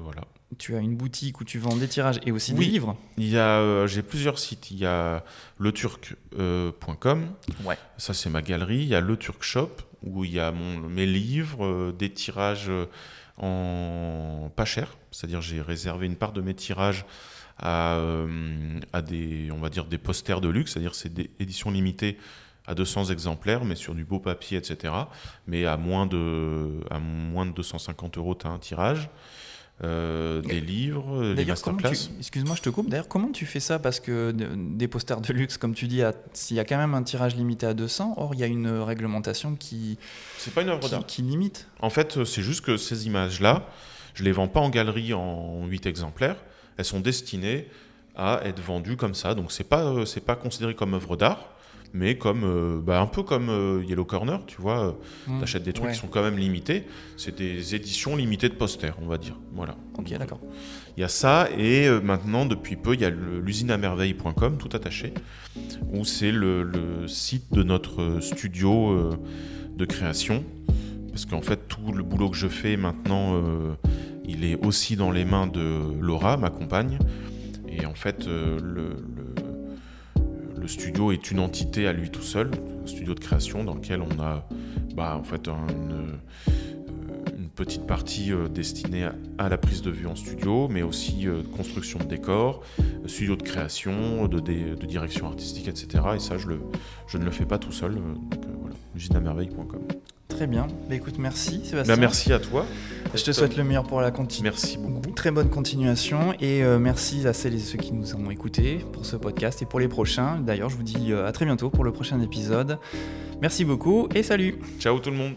voilà. Tu as une boutique où tu vends des tirages et aussi des livres. J'ai plusieurs sites. Il y a leturc.com. Ouais. Ça, c'est ma galerie. Il y a le Turc Shop où il y a mes livres, des tirages en pas cher. C'est-à-dire j'ai réservé une part de mes tirages à des, on va dire, des posters de luxe, c'est-à-dire c'est des éditions limitées à 200 exemplaires, mais sur du beau papier, etc. Mais à moins de 250 €, tu as un tirage. Des livres, des masterclass. Excuse-moi, je te coupe. D'ailleurs, comment tu fais ça ? Parce que des posters de luxe, comme tu dis, s'il y a quand même un tirage limité à 200, or il y a une réglementation c'est pas une œuvre d'art. Qui limite. En fait, c'est juste que ces images-là, je les vends pas en galerie en 8 exemplaires. Elles sont destinées à être vendues comme ça. Donc c'est pas considéré comme œuvre d'art, mais comme un peu comme Yellow Corner, tu vois. T'achètes des trucs qui sont quand même limités. C'est des éditions limitées de posters, on va dire. Voilà. Ok, d'accord. Il y a ça, et maintenant, depuis peu, il y a l'usineamerveille.com, tout attaché, où c'est le site de notre studio de création. Parce qu'en fait, tout le boulot que je fais maintenant, il est aussi dans les mains de Laura, ma compagne. Et en fait, le studio est une entité à lui tout seul, un studio de création dans lequel on a en fait une petite partie destinée à la prise de vue en studio, mais aussi construction de décors, studio de création, de direction artistique, etc. Et ça, je ne le fais pas tout seul. Donc voilà, usineamerveille.com. Très bien. Bah, écoute, merci Sébastien. Merci à toi. Je te souhaite le meilleur pour la continuité. Merci beaucoup. Très bonne continuation et merci à celles et ceux qui nous ont écoutés pour ce podcast et pour les prochains. D'ailleurs, je vous dis à très bientôt pour le prochain épisode. Merci beaucoup et salut. Ciao tout le monde.